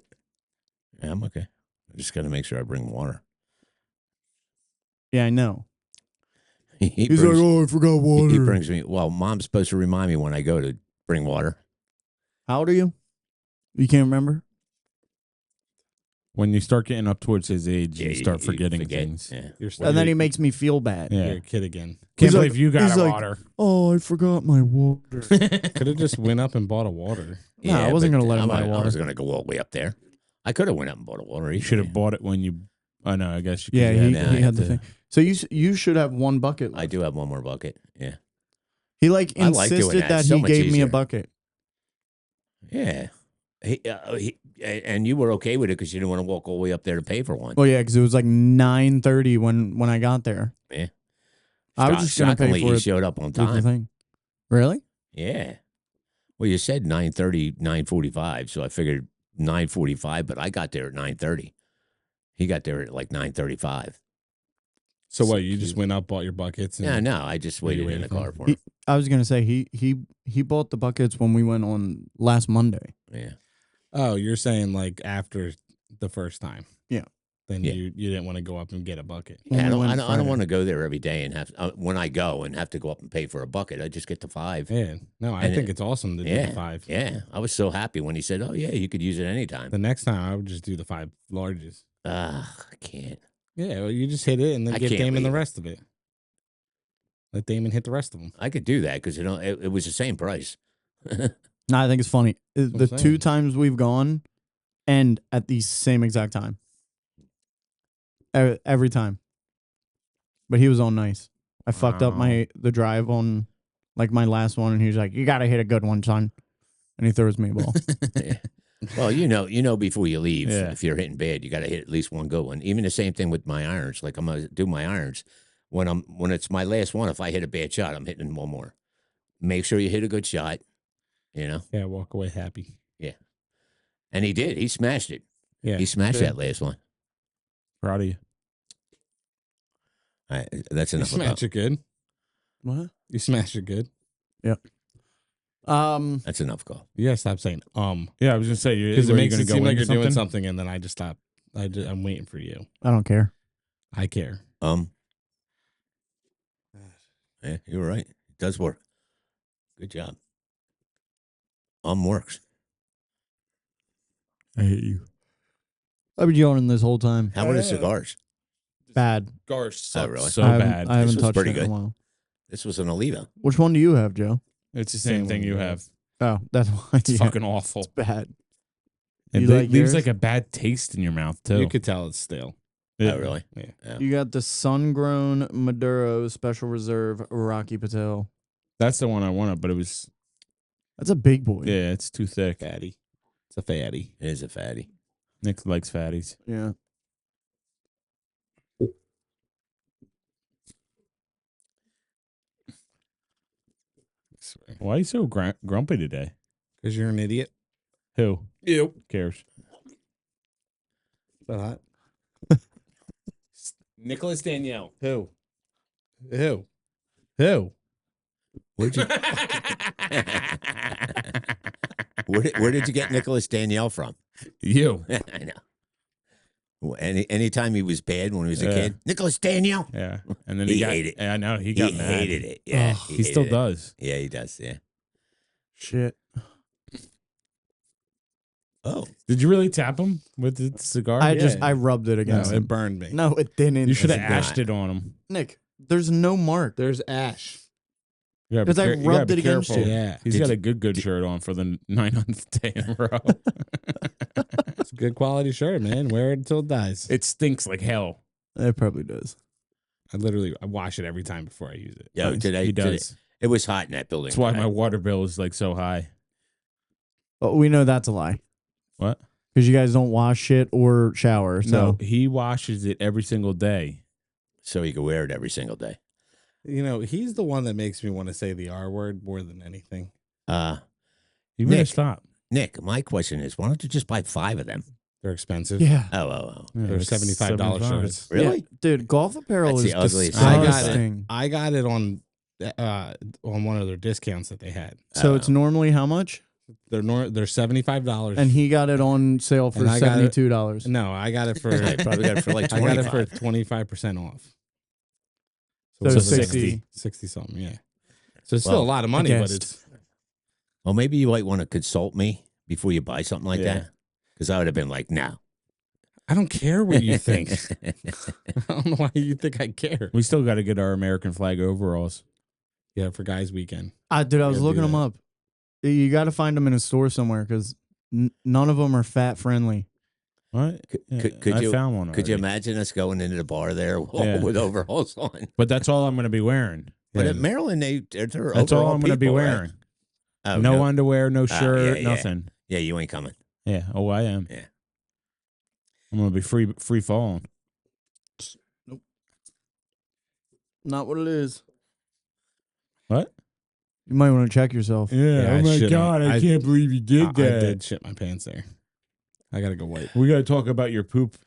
Yeah, I'm okay. I just got to make sure I bring water. Yeah, I know. He He's brings, like, oh, I forgot water. he brings me. Well, mom's supposed to remind me when I go to bring water. How old are you? You can't remember? When you start getting up towards his age, Yeah, you start you forgetting forget. things. Yeah. You're, And then he makes me feel bad. Yeah. you're a kid again. Can't He's believe like- you got he's like- water. Oh, I forgot my water. Could have just went up and bought a water. No, I wasn't but gonna let him buy I water. was going to go all the way up there. I could have went up and bought a water. You should have bought it when you. I know. I guess you. Yeah, you he, had to- he had to- the thing. So you should have one bucket. I Left. do have one more bucket. Yeah. He like I like doing insisted that. that So he much gave me easier. a bucket. Yeah. And you were okay with it because you didn't want to walk all the way up there to pay for one. Well, yeah, because it was like 9:30 when I got there. Yeah. I was just gonna pay Shockingly, for he it. showed up on with the time. thing. Really? Yeah. Well, you said 9:30, 9:45, so I figured 9:45, but I got there at 9:30. He got there at like 9:35. So what? You just went up, bought your buckets. And Yeah, no, I just What are you waited in the waiting car for? for him. I was gonna say he bought the buckets when we went on last Monday. Yeah. Oh, you're saying like after the first time? Yeah. Then Yeah. you didn't want to go up and get a bucket. When Yeah, we went I don't Friday. want to go there every day and have when I go and have to go up and pay for a bucket. I just get the 5. Yeah. No, I And think it's awesome to do Yeah, the 5. yeah. I was so happy when he said, "Oh yeah, you could use it anytime." The next time I would just do the 5 larges. I can't. Yeah, well, you just hit it and then I give can't Damon the leave it. rest of it. Let Damon hit the rest of them. I could do that because it was the same price. No, I think it's funny. The I'm saying. 2 times we've gone end at the same exact time. Every time. But he was on nice. I fucked up Wow. the drive on like my last one, and he was like, "You gotta hit a good one, son." And he throws me a ball. Yeah. Well, you know before you leave, Yeah. if you're hitting bad, you got to hit at least one good one. Even the same thing with my irons. Like I'm gonna do my irons when it's my last one. If I hit a bad shot, I'm hitting one more. Make sure you hit a good shot. You know, Yeah, walk away happy. and he did. He smashed it. Yeah. He smashed did. that last one. Proud of you. That's You enough about. smash it good. What? You smash it good. That's enough, golf. You gotta stop saying Yeah, I was gonna say because it were you makes gonna it go seem like into you're doing something and then I just stop. I'm waiting for you. I don't care. I care. Yeah, you were right. It does work. Good job. Works. I hate you. I've been yelling this whole time. How about the cigars? Bad. Cigars sucks really? so I haven't, bad. I haven't was touched pretty it in good. a while. This was an Oliva. Which one do you have, Joe? It's the same Same thing one you you have. Oh, that's why. It's yeah, fucking awful. it's bad. It You le- like leaves yours? like a bad taste in your mouth too. You could tell it's stale. Yeah. Oh, really? Yeah. You got the sun-grown Maduro Special Reserve Rocky Patel. That's the one I wanted, but it was That's a big boy. yeah, it's too thick. Fatty. It's a fatty. It is a fatty. Nick likes fatties. Yeah. Why are you so grumpy today? Because you're an idiot. Who Yep. cares? But Nicholas Danielle. who? Who? Where'd you where did you get Nicholas Danielle from? You. I know. Well, anytime he was bad when he was a Yeah. kid, Nicholas Danielle. Yeah. And then He got, hated it. I know he He got mad. hated it. Yeah, Ugh. He hated still it. does. Yeah, he does. Yeah. Shit. Oh, Did you really tap him with the cigar? I rubbed it No, against it him. burned me. No, it didn't. You should have That's a ashed it on him. Nick, there's no mark. There's ash. You gotta be 'Cause I you gotta rubbed be it against careful. you. Yeah. He's Did got you- a good shirt on for the 900th day in a row. It's a good quality shirt, man. Wear it until it dies. It stinks like hell. It probably does. I wash it every time before I use it. Yo, Nice. He does. It was hot in that building. That's why today. my water bill is like so high. But we know that's a lie What? because you guys don't wash shit or shower. So No, he washes it every single day. So you can wear it every single day. You know, he's the one that makes me want to say the R word more than anything. You better Nick. stop. Nick, my question is, why don't you just buy 5 of them? They're expensive. yeah. Oh. Yeah, They're it's $75 shirts. Really? Yeah, dude, golf apparel That's is the ugliest thing. disgusting. I got it on one of their discounts that they had. So it's normally how much? They're $75. And he got it on sale for And I got it- $72. No, I got it for I probably got it for like I got it 25. for 25% off. So it's 60. 60 something, yeah. So it's still a lot of money, but guessed. it's Well, maybe you might want to consult me before you buy something like Yeah. that. Because I would have been like, no. I don't care what you think. I don't know why you think I care. We still got to get our American flag overalls. Yeah, for guys' weekend. Dude, I was gotta looking do them that. up. You got to find them in a store somewhere because none of them are fat friendly. What? Could I you- found one. Could you already. imagine us going into the bar there Yeah. with overalls on? But that's all I'm going to be wearing. But Yeah. at Maryland, they're That's all overall I'm going to be people, right? wearing. Oh, No underwear, no shirt, yeah. nothing. Yeah, you ain't coming. Yeah. Oh, I am. Yeah. I'm going to be free falling. Not what it is. What? You might want to check yourself. Yeah, oh I my should've. God, I I- can't believe you did I that. did shit my pants there. I gotta go wipe. We got to talk about your poop.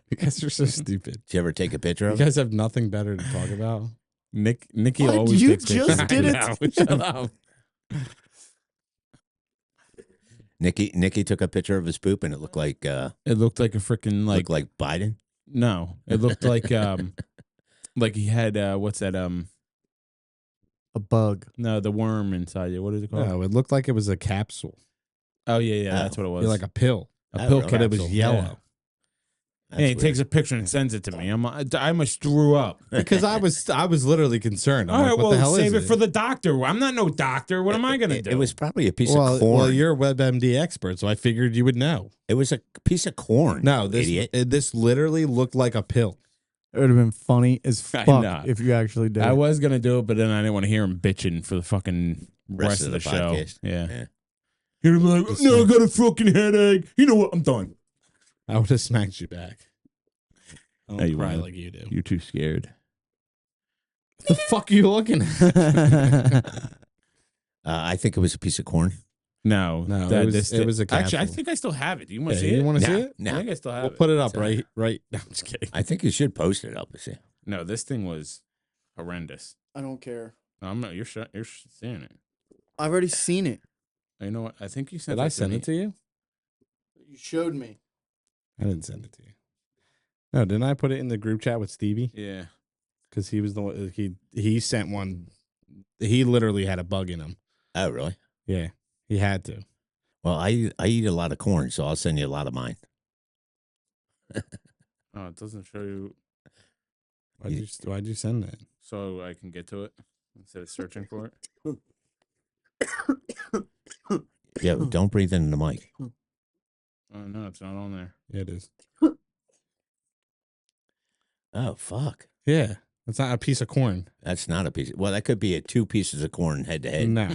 You guys are so stupid. Did you ever take a picture You of it? guys have nothing better to talk about. Nicky What? always You takes just pictures. did it. I know. Shut up. Nicky took a picture of his poop and it looked like It looked like a freaking looked like Biden. no. It looked like he had what's that A bug. no, the worm inside you. What is it called? No, it looked like it was a capsule. Oh yeah, Oh. that's what it was. You're like a pill. a Oh, pill really? But it was capsule. yellow. Yeah. That's Hey, he weird. takes a picture and sends it to me. I must threw up. Because I was literally concerned. I'm All like, right, what the well, hell save is it for the doctor. I'm not no doctor. What am I gonna do? It was probably a piece of corn. Well, you're a WebMD expert, so I figured you would know. It was a piece of corn. No, this idiot. this literally looked like a pill. It would have been funny as I fuck know. if you actually did. I it. was gonna do it, but then I didn't want to hear him bitching for the fucking rest of the show. podcast. Yeah. Yeah. He'd be like, "No, I got a fucking headache." You know what? I'm done. I would have smacked you back. I don't No, you cry wouldn't. like you do. You're too scared. What the fuck are you looking at? I think it was a piece of corn. No, it was a Actually, I capsule. think I still have it. Do you want Yeah, to see you it? want to No, see it? no. I think I still have We'll it. put it up right. No, I'm just kidding. I think you should post it up. See. No, this thing was horrendous. I don't care. No, I'm not. You're seeing it. I've already seen it. You know what? I think you sent. Did I send it to you? You showed me. I didn't send it to you. No, didn't I put it in the group chat with Stevie? Yeah. Because he was the one. He sent one. He literally had a bug in him. Oh, really? Yeah, he had to. Well, I eat a lot of corn, so I'll send you a lot of mine. Oh, it doesn't show you, Why'd you send that? so I can get to it instead of searching for it. Yeah, but don't breathe into the mic. Oh no, it's not on there. Yeah, it is. Oh, fuck. Yeah, it's not a piece of corn. That's not a piece. Well, that could be two pieces of corn head to head. No,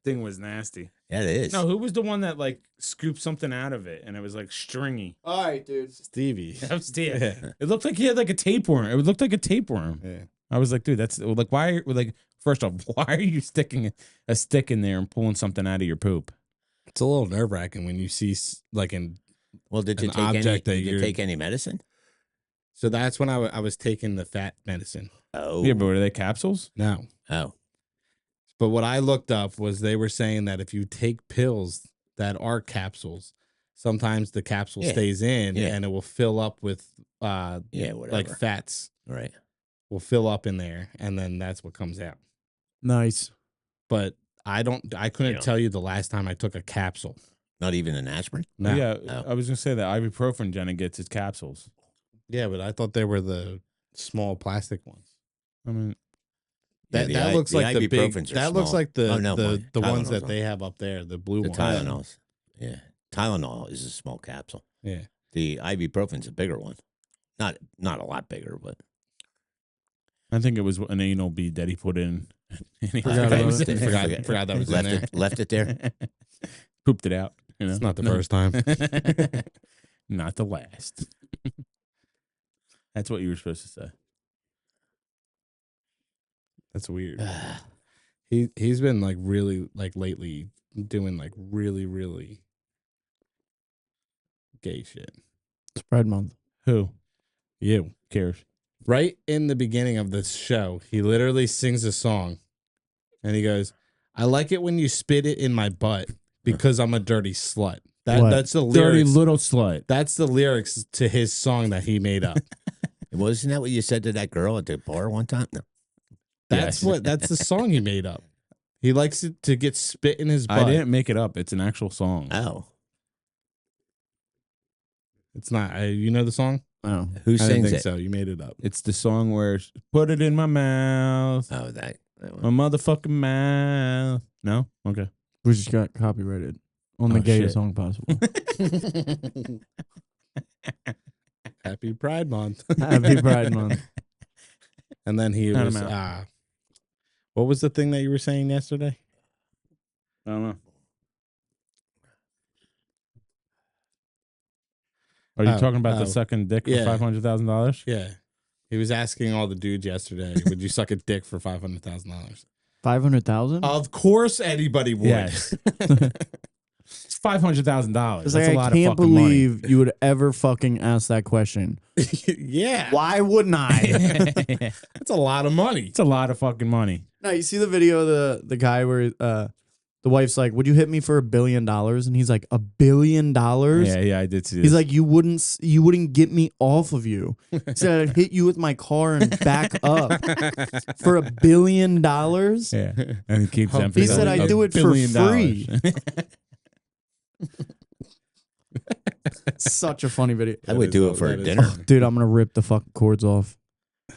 Thing was nasty. Yeah, it is. No, who was the one that like scooped something out of it and it was like stringy? All right, dude. Stevie. That was Steve. Yeah. It looked like he had like a tapeworm. It looked like a tapeworm. Yeah. I was like, dude, that's like why? Like, first off, why are you sticking a stick in there and pulling something out of your poop? It's a little nerve wracking when you see like in. Well, did you an take any? object that Did you you're- take any medicine? So that's when I was taking the fat medicine. Oh, Yeah, but were they capsules? No, oh, but what I looked up was they were saying that if you take pills that are capsules, sometimes the capsule Yeah. stays in Yeah. and it will fill up with yeah, whatever. like fats Right. will fill up in there, and then that's what comes out. Nice. But I couldn't Yeah. tell you the last time I took a capsule. Not even an aspirin. No. Yeah, Oh. I was gonna say that ibuprofen Jenna gets its capsules. Yeah, but I thought they were the small plastic ones. I mean, Yeah, That the that I- looks the like the big. ibuprofens are That looks small. like the Oh, no, the mine. ones Tylenols that are. they have up there, the blue The ones. Tylenols. Yeah. Tylenol is a small capsule. Yeah. The ibuprofen's a bigger one. Not a lot bigger, but I think it was an anal bead that he put in. And he Forgot about was- it. Forgot that was in there. left it there. Pooped it out. You know? It's not the first time. Not the last. That's what you were supposed to say. That's weird. He's been like really like lately doing like really gay shit. It's Pride Month. Who You. cares? Right in the beginning of this show, he literally sings a song and he goes, I like it when you spit it in my butt because I'm a dirty slut. What? That's the Dirty lyrics. little slut. That's the lyrics to his song that he made up. Wasn't that what you said to that girl at the bar one time? No. That's Yes. that's the song he made up. He likes it to get spit in his butt. I didn't make it up. It's an actual song. Oh, It's not. You know the song? Oh. who I didn't sings think it? so. You made it up. It's the song where put it in my mouth. Oh, that one. My motherfucking mouth. No? Okay. We just got copyrighted on the Oh, gayest shit. song possible. Happy Pride Month. Happy Pride Month. And then he Cut was. him out. What was the thing that you were saying yesterday? I don't know. Are you Oh, talking about the oh. sucking dick for Yeah. $500,000? Yeah. He was asking all the dudes yesterday, would you suck a dick for $500,000? 500,000? Of course anybody would. Yes. It's $500,000. It's That's like, a lot I can't of fucking money. believe you would ever fucking ask that question. Yeah. Why wouldn't I? That's a lot of money. It's a lot of fucking money. No, you see the video of the guy where the wife's like, "Would you hit me for $1 billion?" And he's like, $1 billion? Yeah, I did see this. He's like, you wouldn't get me off of you. He said, I'd hit you with my car and back up for $1 billion. yeah. And he keeps He emphasizing said, "I do it for $1 billion. Such a funny video. I would do it for a dinner. Dude, I'm gonna rip the fucking cords off.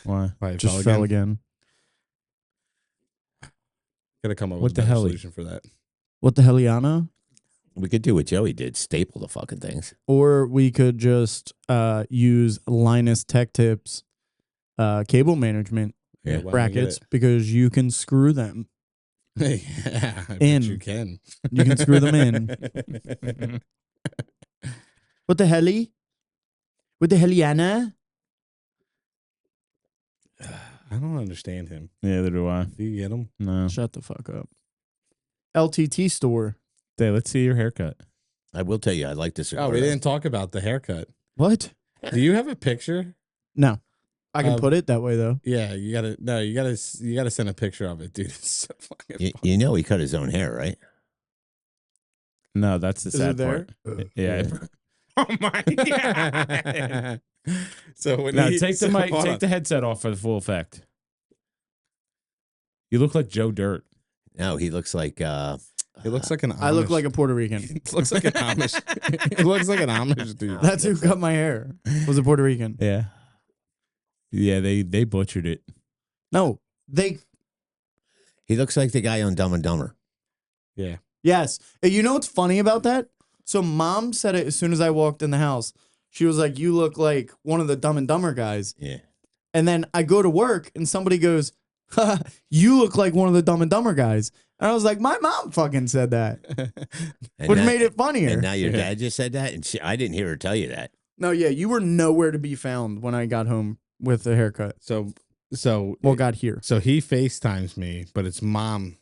Why? Why, it Just fell again. Gotta come up What with the a better hell? solution for that. What the heliana? We could do what Joey did: staple the fucking things. Or we could just use Linus Tech Tips cable management Yeah, why don't we brackets because you can screw them. get it? Yeah, I bet In. you can. You can screw them in. What the heli? With the heliana? I don't understand him. Neither do I. Do you get him? No. Shut the fuck up. LTT store. Hey, let's see your haircut. I will tell you, I like this. Oh, we didn't talk about the haircut. What? Do you have a picture? No. I can Um, put it that way though. Yeah, you gotta send a picture of it, dude. It's so fucking You, funny. you know he cut his own hair, right? No, that's the Is it sad there? part. Yeah. Oh my god. So when Now he, take the so, mic, hold take on. the headset off for the full effect. You look like Joe Dirt. No, he looks like. It looks like an. Amish. I look like a Puerto Rican. It looks like an Amish. It looks like an Amish dude. That's who cut my hair. Was a Puerto Rican. Yeah. Yeah, they butchered it. No, they. He looks like the guy on Dumb and Dumber. Yeah. Yes. And you know what's funny about that? So mom said it as soon as I walked in the house. She was like, "You look like one of the Dumb and Dumber guys." Yeah. And then I go to work and somebody goes, "Ha, you look like one of the Dumb and Dumber guys." And I was like, "My mom fucking said that," And which now- made it funnier. And now your Yeah. dad just said that, and I didn't hear her tell you that. No, yeah, you were nowhere to be found when I got home with the haircut. So Well, got here. So he FaceTimes me, but it's mom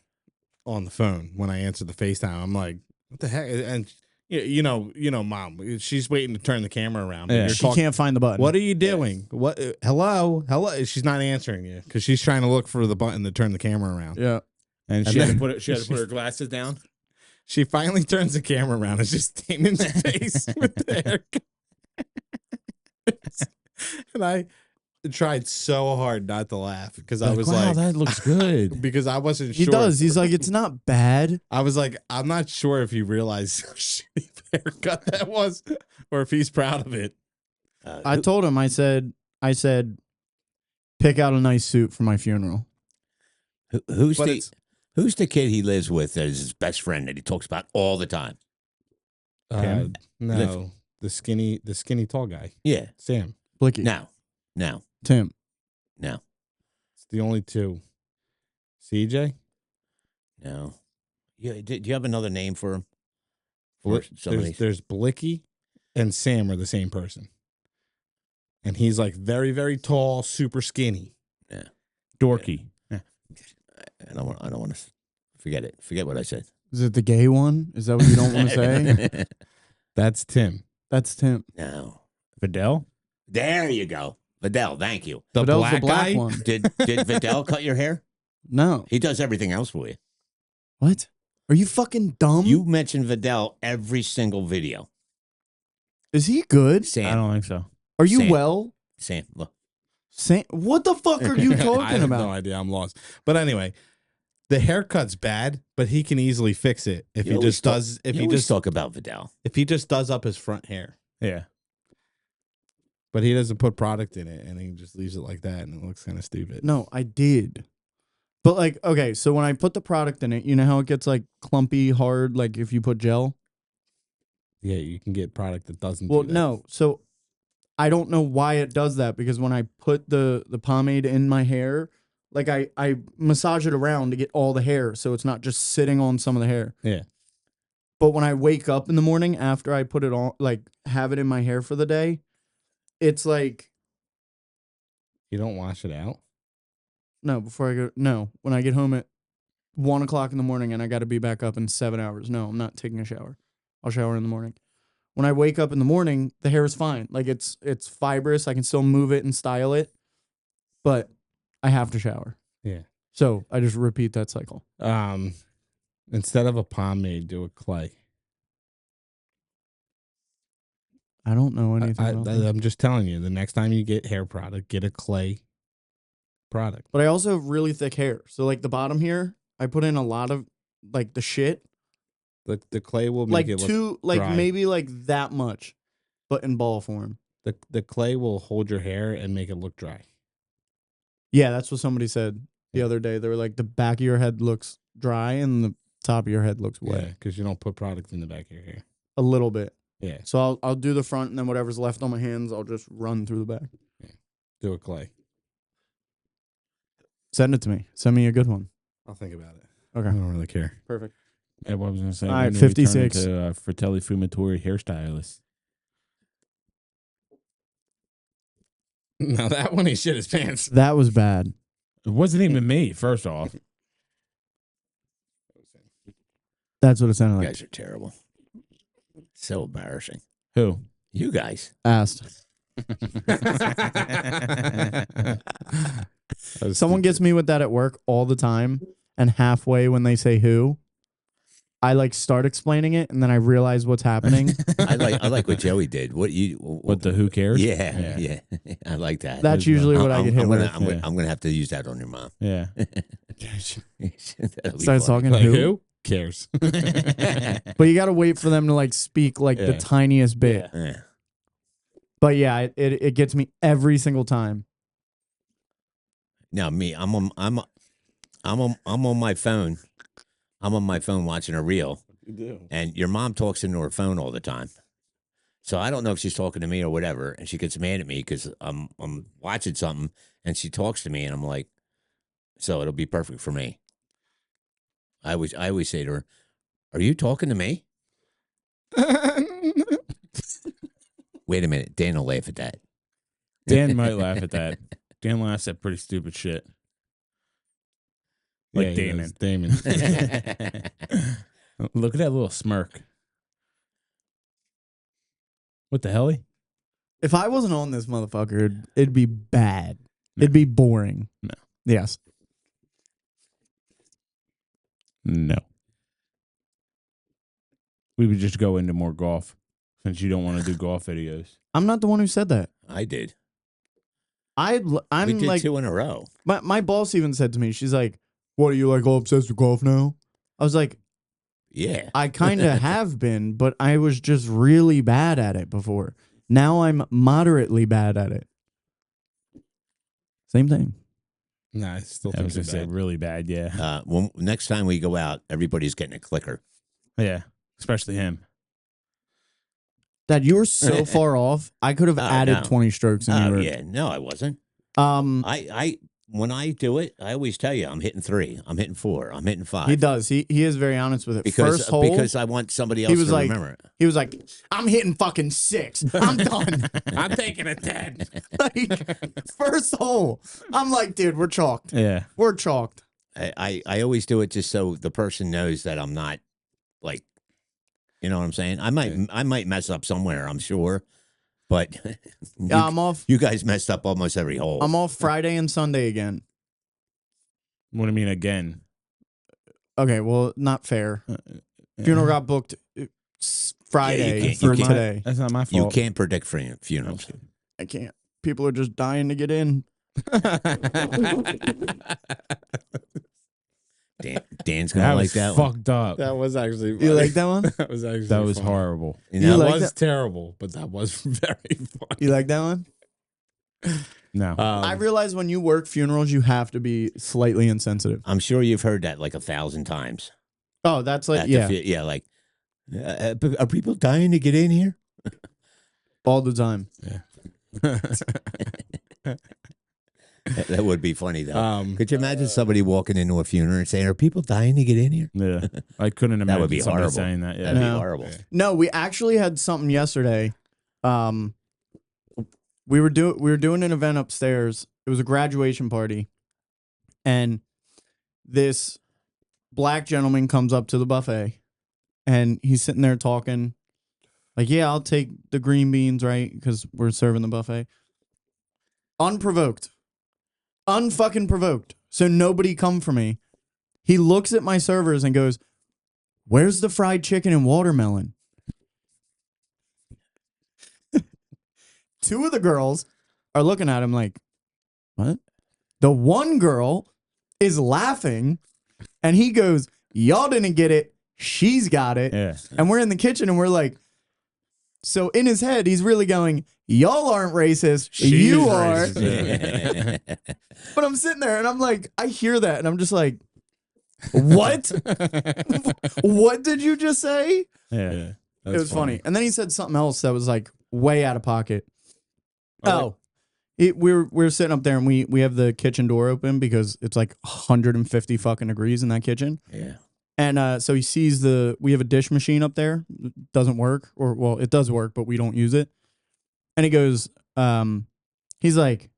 on the phone when I answer the FaceTime. I'm like, what the heck? And you know, mom, she's waiting to turn the camera around. but Yeah. You're She talking, can't find the button. what are you doing? What? Hello? She's not answering you because she's trying to look for the button to turn the camera around. Yeah. And And she had then- to put it, she had to put her glasses down. She finally turns the camera around. It's just Damon's face with the haircut. And I tried so hard not to laugh because I was wow, like, that looks good. because I wasn't He sure. does. He's like, it's not bad. I was like, I'm not sure if he realized how shitty the haircut that was, or if he's proud of it. I told him, I said, pick out a nice suit for my funeral. Who's But the kid he lives with that is his best friend that he talks about all the time? Tim? No, the skinny tall guy, Yeah. Sam. Blicky. No. Tim. No. It's the only two. CJ. No. Yeah. Do you have another name for him? There's Blicky and Sam are the same person, and he's like very very tall, super skinny. Yeah. Dorky. I don't want to forget it. Forget what I said. Is it the gay one? Is that what you don't want to say? That's Tim. That's Tim. No. Fidel? There you go. Vidal, thank you. The Fidel's black, the black guy. one. Did Vidal cut your hair? No. He does everything else for you. What? Are you fucking dumb? You mention Vidal every single video. Is he good? I Sam. don't think so. Are you Sam. well? Sam. Look. What the fuck are you I talking have about? no idea. I'm lost. But anyway, the haircut's bad, but he can easily fix it if You he always just does. If You he always just talk about Vidal. if he just does up his front hair, Yeah. but he doesn't put product in it, and he just leaves it like that, and it looks kind of stupid. No, I did. But like, okay, so when I put the product in it, you know how it gets like clumpy, hard, like if you put gel? Yeah, you can get product that doesn't. Well, do that. no. So I don't know why it does that because when I put the pomade in my hair, like I massage it around to get all the hair so it's not just sitting on some of the hair. Yeah. But when I wake up in the morning after I put it on, like have it in my hair for the day, it's like, You don't wash it out. when I get home at 1 o'clock in the morning and I got to be back up in 7 hours. No, I'm not taking a shower. I'll shower in the morning. When I wake up in the morning, the hair is fine. Like it's fibrous. I can still move it and style it, but I have to shower. Yeah. So I just repeat that cycle. Instead of a pomade, do a clay. I don't know anything about that. I'm just telling you. The next time you get hair product, get a clay product. But I also have really thick hair. So like the bottom here, I put in a lot of like the shit. The clay will make Like it look two, like dry. maybe like that much, but in ball form. The clay will hold your hair and make it look dry. Yeah, that's what somebody said the other day. They were like, the back of your head looks dry and the top of your head looks wet. Yeah, because you don't put product in the back of your hair. A little bit. Yeah, So I'll do the front and then whatever's left on my hands, I'll just run through the back. do a clay. Send it to me. Send me a good one. I'll think about it. Okay. I don't really care. Perfect. Yeah, what I was going to say. All right, when do we turn 56. into, Fratelli Fumatore hairstylist. Now that one, he shit his pants. That was bad. It wasn't even me, first off. That's what it sounded You like. guys are terrible. So embarrassing. Who? You guys. Asked. Someone gets me with that at work all the time, and halfway when they say who, I like start explaining it, and then I realize what's happening. I like what Joey did. What the who cares? Yeah. I like that. That's usually what I get hit with. I'm gonna have to use that on your mom. Yeah. That'll be Starts funny. talking Like, who, who cares? but you got to wait for them to like speak like the Yeah. tiniest bit. Yeah. But yeah, it gets me every single time. Now me, I'm on my phone. I'm on my phone watching a reel, You do. and your mom talks into her phone all the time. So I don't know if she's talking to me or whatever, and she gets mad at me because I'm watching something, and she talks to me, and I'm like, so it'll be perfect for me. I always say to her, "Are you talking to me?" Wait a minute, Dan will laugh at that. Dan might laugh at that. Dan laughs at pretty stupid shit. Like Yeah, he Damon. does. Damon. Look at that little smirk. What the hell? If I wasn't on this motherfucker, it'd be bad. It'd be boring. No. Yes. No. We would just go into more golf since you don't want to do golf videos. I'm not the one who said that. I did. I'm We did like 2 in a row. my boss even said to me, she's like, "What are you like all obsessed with golf now?" I was like, Yeah. I kind of have been, but I was just really bad at it before. Now I'm moderately bad at it. Same thing. Nah, I still I think was going it's to say bad. really bad, yeah. Next time we go out, everybody's getting a clicker. Yeah, especially him. Dad, you were so far off. I could have Oh, added no. 20 strokes and you Oh were. yeah, no, I wasn't. I When I do it, I always tell you I'm hitting 3, I'm hitting 4, I'm hitting 5. He does. He is very honest with it. because First hole, because I want somebody else was to like- remember it. he was like, I'm hitting fucking 6. I'm done. I'm taking a 10. Like, first hole. I'm like, dude, we're chalked. Yeah. We're chalked. I always do it just so the person knows that I'm not like, you know what I'm saying. I might mess up somewhere, I'm sure, but Yeah, I'm off. you guys messed up almost every hole. I'm off Friday and Sunday again. What do you mean again? Okay, well, not fair. Funeral got booked Friday can't- for you can't- today. That's not my You fault. can't predict funerals. I can't. People are just dying to get in. Dan's That gonna was like that one. fucked up. That was actually You like that one? That was actually That was funny. horrible. You You know, like It was that? terrible, but that was very funny. You like that one? No. I realize when you work funerals, you have to be slightly insensitive. I'm sure you've heard that like 1,000 times. Oh, that's like, At the yeah, yeah, like, are people dying to get in here? all the time. That would be funny though. Um, Could you imagine somebody walking into a funeral and saying, "Are people dying to get in here?" Yeah. I couldn't imagine would be somebody horrible. saying that. Yeah. That'd No. be horrible. No, we actually had something yesterday. We were doing an event upstairs. It was a graduation party, and this black gentleman comes up to the buffet, and he's sitting there talking, like, "Yeah, I'll take the green beans, right? Because we're serving the buffet." Unprovoked, unfucking provoked. So nobody come for me. He looks at my servers and goes, "Where's the fried chicken and watermelon?" Two of the girls are looking at him like, what? The one girl is laughing, and he goes, "Y'all didn't get it. She's got it." Yeah. And we're in the kitchen, and we're like, so in his head, he's really going, "Y'all aren't racist. You are." racist. But I'm sitting there, and I'm like, I hear that, and I'm just like, what? What did you just say? Yeah. Yeah, It was funny. And then he said something else that was like way out of pocket. We're sitting up there and we have the kitchen door open because it's like 150 fucking degrees in that kitchen. Yeah. And so he sees we have a dish machine up there. It doesn't work, or well, it does work, but we don't use it. And he goes, he's like,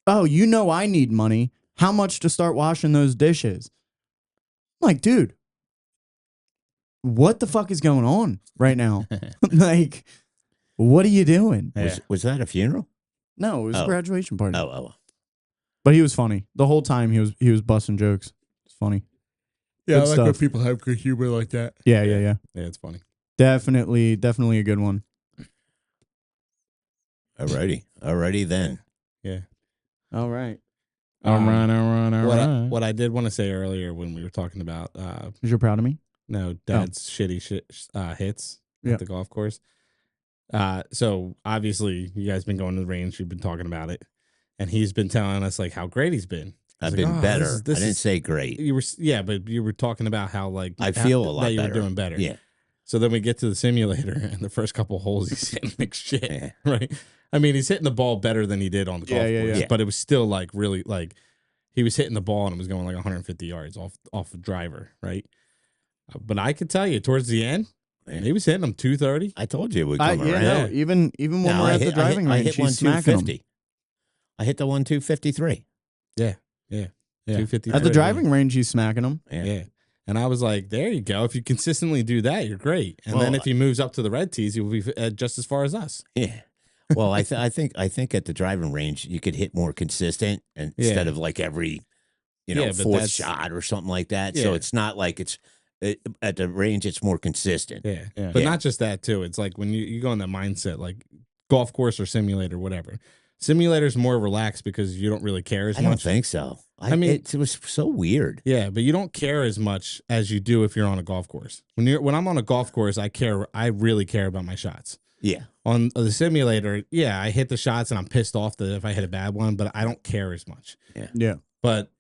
"Oh, you know I need money. How much to start washing those dishes?" I'm like, dude, what the fuck is going on right now? Like, what are you doing? Yeah. Was that a funeral? No, it was a Oh. graduation party. Oh. But he was funny. The whole time he was busting jokes. It's funny. Yeah, Good I like when stuff. people have good humor like that. Yeah. Yeah, it's funny. Definitely a good one. Alrighty then. Yeah. All right. All right. What I did want to say earlier when we were talking about You're proud of me? Dad's shitty hits Yeah. at the golf course. So obviously you guys been going to the range, you've been talking about it, and he's been telling us like how great he's been. I've He's like, been "Oh, better. this I didn't is-" say great. You were but you were talking about how like I feel a lot that you better. were doing better. Yeah. So then we get to the simulator, and the first couple holes he's hitting like shit. Yeah. Right. I mean, he's hitting the ball better than he did on the golf Yeah, course, yeah. but it was still like really like he was hitting the ball and it was going like 150 yards off a driver, right? But I could tell you towards the end, Yeah. he was hitting them 230. I told you it would come Yeah, around. no, even when No, we're I at the hit- driving I range, hit one he's smacking them. 250. I hit the 253. Yeah. Yeah. 253. At the driving range, he's smacking them. Yeah. And I was like, there you go. If you consistently do that, you're great. And then Well, if he moves up to the red tees, he'll be just as far as us. Yeah. Well, I think at the driving range you could hit more consistent instead of like every, Yeah, but fourth that's- shot or something like that. So Yeah. it's not like at the range it's more consistent. Yeah. Yeah. But Yeah. not just that, too. It's like when you go in that mindset, like golf course or simulator, whatever. Simulator's more relaxed because you don't really care as I don't much. think so. I mean- it was so weird. Yeah, but you don't care as much as you do if you're on a golf course. When I'm on a golf course, I really care about my shots. Yeah. On the simulator, yeah, I hit the shots and I'm pissed off that if I hit a bad one, but I don't care as much. Yeah. But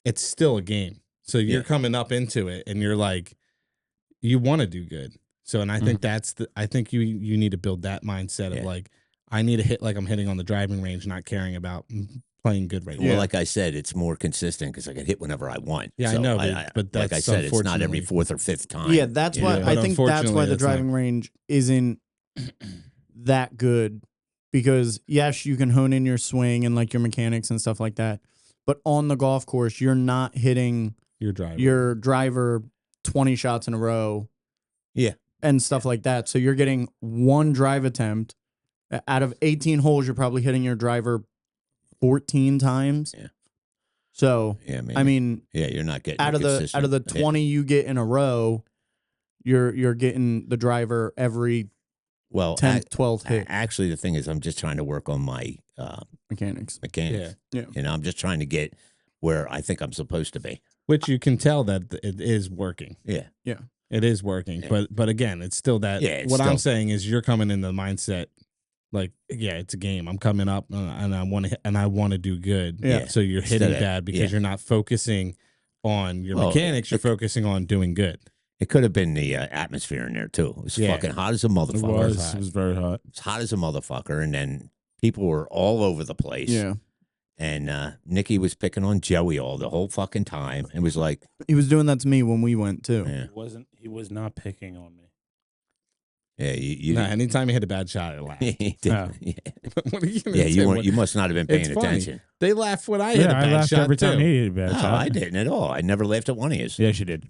it's still a game. So you're Yeah. coming up into it and you're like, you want to do good. So, and I think I think you need to build that mindset of like, I need to hit like I'm hitting on the driving range, not caring about playing good right now. Well, like I said, it's more consistent because I can hit whenever I want. Yeah, so I know, but that's like I said, it's not every unfortunately- fourth or fifth time. Yeah, that's you why know? I But think that's why unfortunately, the that's not- driving range isn't that good because yes, you can hone in your swing and like your mechanics and stuff like that. But on the golf course, you're not hitting Your driver. your driver 20 shots in a row. Yeah. And stuff like that. So you're getting one drive attempt. Out of 18 holes, you're probably hitting your driver 14 times. Yeah. So Yeah, maybe. I mean, yeah, you're not getting out of the 20 you get in a row, you're getting the driver every 10th, 12th hit. Actually, the thing is, I'm just trying to work on my Mechanics. mechanics. Yeah. You know, I'm just trying to get where I think I'm supposed to be. Which you can tell that it is working. Yeah. It is working. Yeah. But again, it's still that. Yeah, it's what I'm still- saying is you're coming in the mindset like, yeah, it's a game. I'm coming up and I want to do good. Yeah. So you're Instead hitting of- bad because yeah. you're not focusing on your Well, mechanics. You're focusing on doing good. It could have been the atmosphere in there too. It was Yeah. fucking hot as a motherfucker. hot. It was very hot. It's hot as a motherfucker, and then people were all over the place. Yeah. And Nikki was picking on Joey all the whole fucking time. It was like, He was doing that to me when we went too. yeah, He was not picking on me. yeah, you Nah, anytime you hit a bad shot, it laughs. he did. Oh. Yeah, What are you gonna yeah, say? you What- weren't. You must not have been paying It's funny. attention. They laugh when I hit a Yeah, I bad laughed shot every time too. he hit a bad No, shot. I didn't at all. I never laughed at one of you. Yeah, she did.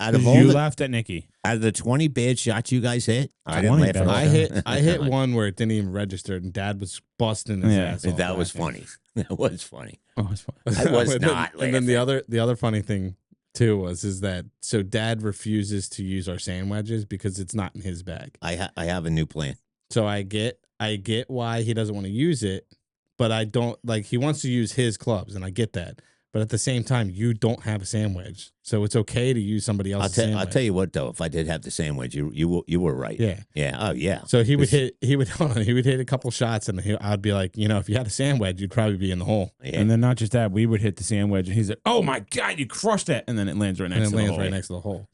Out of all You the, laughed at Nikki. out of the 20 bad shots you guys hit, I didn't 20 laugh at bad all. I hit one where it didn't even register, and Dad was busting his Yeah. ass off That was laughing. funny. That was funny. Oh, it's fine. I was And then- not And then laughing. the other funny thing too is that so Dad refuses to use our sand wedges because it's not in his bag. I have a new plan. So I get why he doesn't want to use it, but I don't like he wants to use his clubs, and I get that. But at the same time, you don't have a sand wedge, so it's okay to use somebody else's sand I'll wedge. tell you what though, if I did have the sandwich, you were right. Yeah. Yeah. Oh yeah. So he would This- hit a couple shots, and I'd be like, if you had a sand wedge, you'd probably be in the hole, Yeah. And then not just that, we would hit the sand wedge, and he's like, "Oh my god, you crushed that!" And then it lands right and next it to the lands hole. right next to the hole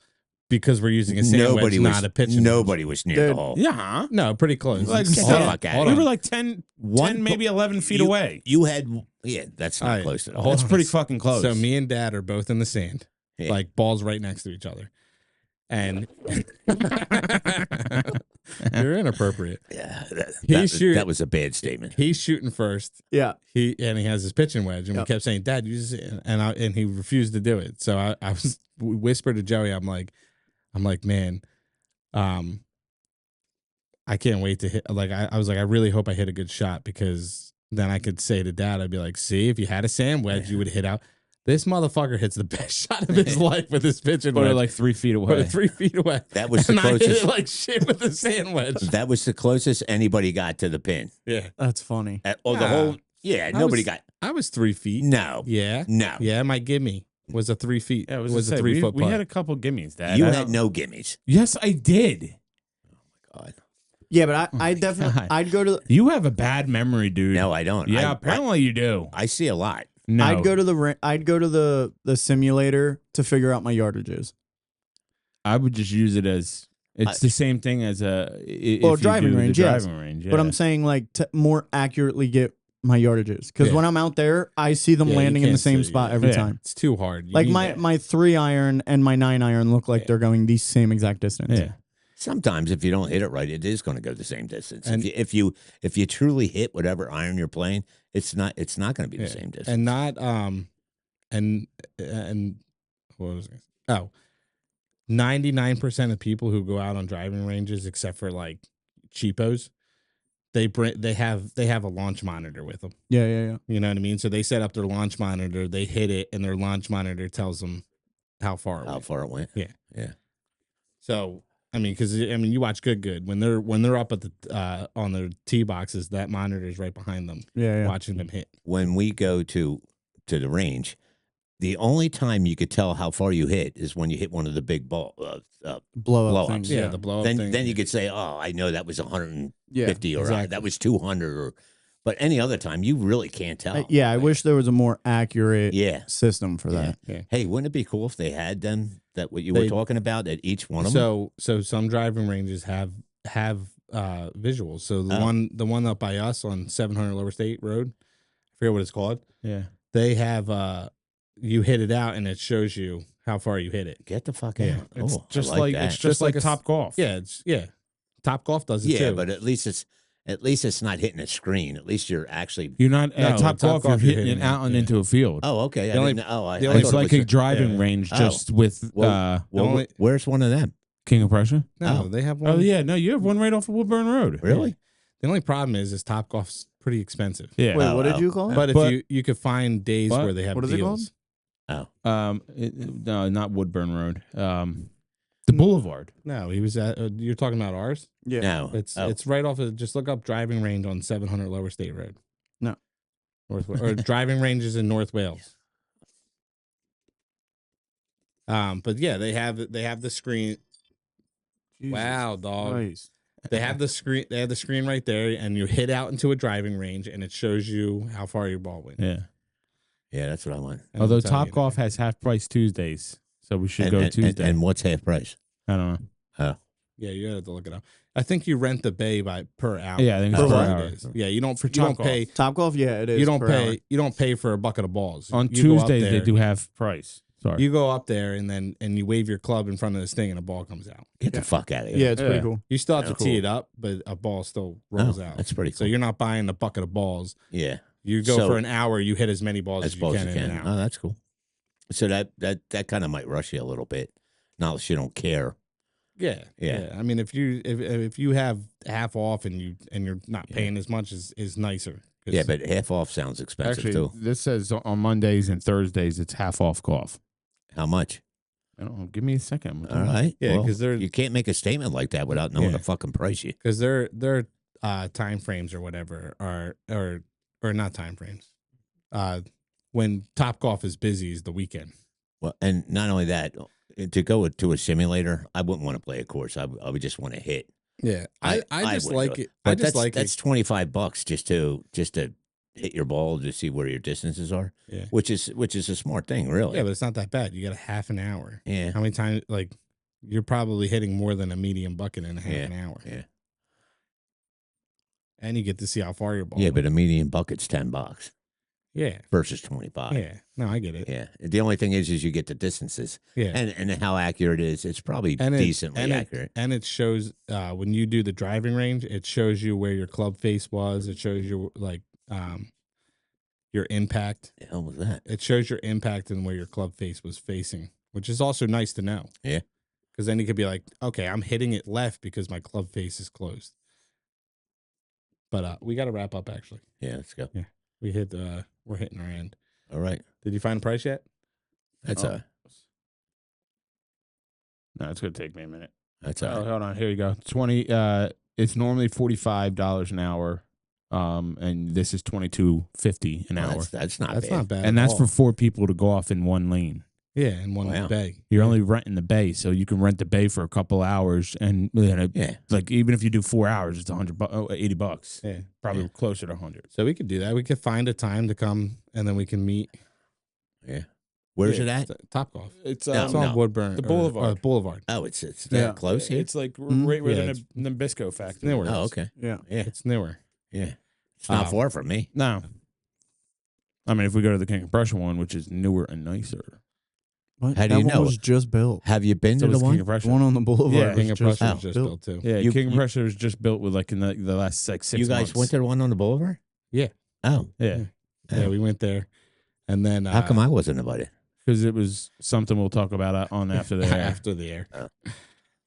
because we're using a sand nobody wedge, was not a pitching. Nobody was near Dude. the hole. Yeah, huh? No, pretty close. Like, Get the hold on. fuck out Hold We on. were like 10, maybe 11 feet away. You had that's not All right, close to the hold hole. That's on. pretty fucking close. So me and Dad are both in the sand, Yeah. like balls right next to each other, and you're inappropriate. Yeah, shoot- that was a bad statement. He's shooting first. Yeah. He has his pitching wedge, and Yep. we kept saying, "Dad, use it," and he refused to do it. So I was whispered to Joey, I'm like, man, I can't wait to hit. Like I was like, I really hope I hit a good shot because then I could say to Dad, I'd be like, see, if you had a sand wedge, you would hit out. This motherfucker hits the best shot of his life with his pitching Put wedge. it like 3 feet Put away. it 3 feet away. That was the And I hit closest. it like shit with the sand wedge. That was the closest anybody got to the pin. Yeah. That's funny. The Nah. whole. Yeah, I nobody was- got. I was 3 feet. No. Yeah. No. Yeah, my gimme was a 3 feet. Yeah, It was a 3 foot We putt. had a couple gimmies. Dad. You I had don't- no gimmies. Yes, I did. God. Yeah, but I definitely God. I'd go to You have a bad memory, dude. No, I don't. Yeah, I, apparently you do. I see a lot. No. I'd go to the simulator to figure out my yardages. I would just use it as it's the same thing as a Well, driving range, yes. driving range. But I'm saying like to more accurately get my yardages because Yeah. when I'm out there, I see them Yeah, you landing in the can't same see, spot yeah. every Yeah. time. It's too hard. You Like need- my 3-iron and my 9-iron look like Yeah. they're going the same exact distance. yeah. Sometimes if you don't hit it right, it is going to go the same distance. And- if you truly hit whatever iron you're playing, it's not going to be the Yeah. same distance. and not and what was it? Oh, 99% of people who go out on driving ranges, except for like cheapos, they have a launch monitor with them. Yeah. You know what I mean? So they set up their launch monitor, they hit it, and their launch monitor tells them how far it how went. far it went. So I mean, because you watch good when they're up at the on their tee boxes, that monitor is right behind them, Yeah. watching them hit. When we go to the range, the only time you could tell how far you hit is when you hit one of the big Blow up Blow-ups. things. Yeah, the blow up then thing. then you could say, oh, I know that was 150 Yeah. or exactly. that was 200 or. But any other time, you really can't tell. Yeah, I wish there was a more accurate Yeah. system for that. Yeah. Hey, wouldn't it be cool if they had them that what you were They- talking about at each one of them? So some driving ranges have visuals. So Oh. the one up by us on 700 Lower State Road, I forget what it's called. Yeah. They have you hit it out and it shows you how far you hit it. Get the fuck Yeah. out. It's Oh, just I like like that. it's just like a- Top Golf. Yeah, Top Golf does it Yeah, too. but at least it's not hitting a screen. At least you're actually. You're not No, at Top Golf. You're you're hitting hitting it out and yeah. into a field. Oh, okay. I The only- didn't know. I the only- It's thought it like was a driving yeah. range, Oh. just with Well, only- where's one of them? King of Prussia. no, Oh. they have one. Oh yeah, no, you have one right off of Woodburn Road. Really? The only problem is Top Golf's pretty expensive. Yeah. Wait, Oh, what did oh. you call it? But, But- if you could find days What? where they have What is it deals. called? Oh, No, not Woodburn Road. The Boulevard. No, he was at. You're talking about ours. Yeah. no. It's right off of. Just look up driving range on 700 Lower State Road. No. or driving ranges in North Wales. But yeah, they have the screen. Jesus Wow, dog. Christ. They have the screen. They have the screen right there, and you hit out into a driving range, and it shows you how far your ball went. Yeah. Yeah, that's what I want. And Although it'll tell Top you Golf that. has half price Tuesdays, so we should go Tuesday. And what's half price? I don't know. Yeah, you have to look it up. I think you rent the bay per hour. Yeah, I think it's That's per what hour. it is. Yeah, you don't For you don't Top pay Top Golf, yeah, it is. you don't per pay hour. you don't pay for a bucket of balls. On You go up Tuesdays they there, do half price. Sorry. You go up there and you wave your club in front of this thing and a ball comes out. Get the fuck out of here. Yeah, it's pretty Yeah. cool. You still have to That's tee cool. it up, but a ball still rolls Oh, out. that's pretty cool. So you're not buying a bucket of balls. Yeah, You go So- for an hour, you hit as many balls I as you suppose can you in can. an Oh, hour. that's cool. So that kind of might rush you a little bit. Not that you don't care. Yeah, Yeah. I mean, if you have half off and you're not paying as much is nicer. 'Cause- Yeah, but half off sounds expensive Actually, too. this says on Mondays and Thursdays it's half off golf. How much? I don't know. Give me a second. All right. Yeah, Well, 'cause they're- you can't make a statement like that without knowing Yeah. the fucking price. You. because their time frames or whatever are or not time frames. When Top Golf is busy is the weekend. Well, and not only that, to go to a simulator, I wouldn't want to play a course. I would just want to hit. Yeah, I just would like do it. But I just like that's it. $25 just to hit your ball to see where your distances are. Yeah. Which is a smart thing, really. Yeah, but it's not that bad. You got a half an hour. Yeah. How many times? Like, you're probably hitting more than a medium bucket in a half an hour. Yeah. And you get to see how far your ball. Yeah, went. but a medium bucket's $10 yeah, versus 25. yeah. No, I get it. Yeah. The only thing is you get the distances Yeah, and how accurate it is. It's probably And decently accurate. And it shows when you do the driving range, it shows you where your club face was. It shows you your impact. The hell was that? It shows your impact and where your club face was facing, which is also nice to know. Yeah. Because then you could be like, okay, I'm hitting it left because my club face is closed. But we got to wrap up. Actually, Yeah, let's go. we're hitting our end. All right. Did you find the price yet? That's Oh. No, it's gonna take me a minute. that's Oh, all right. hold on. Here you go. It's normally $45 an hour. And this is $22.50 an hour. That's not That's bad. not bad. And at that's all. for 4 people to go off in one lane. yeah, in one Wow. bay. You're only renting the bay, so you can rent the bay for a couple hours, and Yeah. like even if you do 4 hours, it's $80. Yeah. Probably closer to 100. So we could do that. We could find a time to come, and then we can meet. Yeah. Where's it at? Top Golf. It's No, It's on Woodburn. The or- Boulevard. Boulevard. Oh, it's that close here. It's like Mhm. right where Yeah, the Nabisco factory. It's newer. Oh, okay. Yeah. Yeah. It's newer. Yeah. It's not far from me. No. I mean, if we go to the King of Prussia one, which is newer and nicer. What? How do that you one know was it? just built. Have you been So to is the King one? of The Prussia. one on the boulevard. Yeah, King was of just Prussia was just built. built too. Yeah, You- King of you- Prussia was just built with like in the last like 6 You guys months. went to the one on the boulevard? Yeah. Oh. Yeah, Yeah, we went there, and then How come I wasn't invited? because it was something we'll talk about on after the air. after the air? Oh.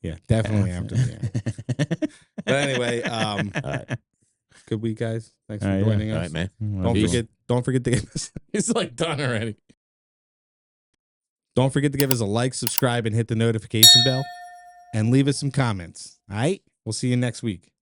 Yeah, definitely after the air. But anyway, All right. good week, guys. Thanks for All right, joining All us. right, man. Don't Peace. forget to give us. It's like done already. Don't forget to give us a like, subscribe, and hit the notification bell, and leave us some comments. All right, we'll see you next week.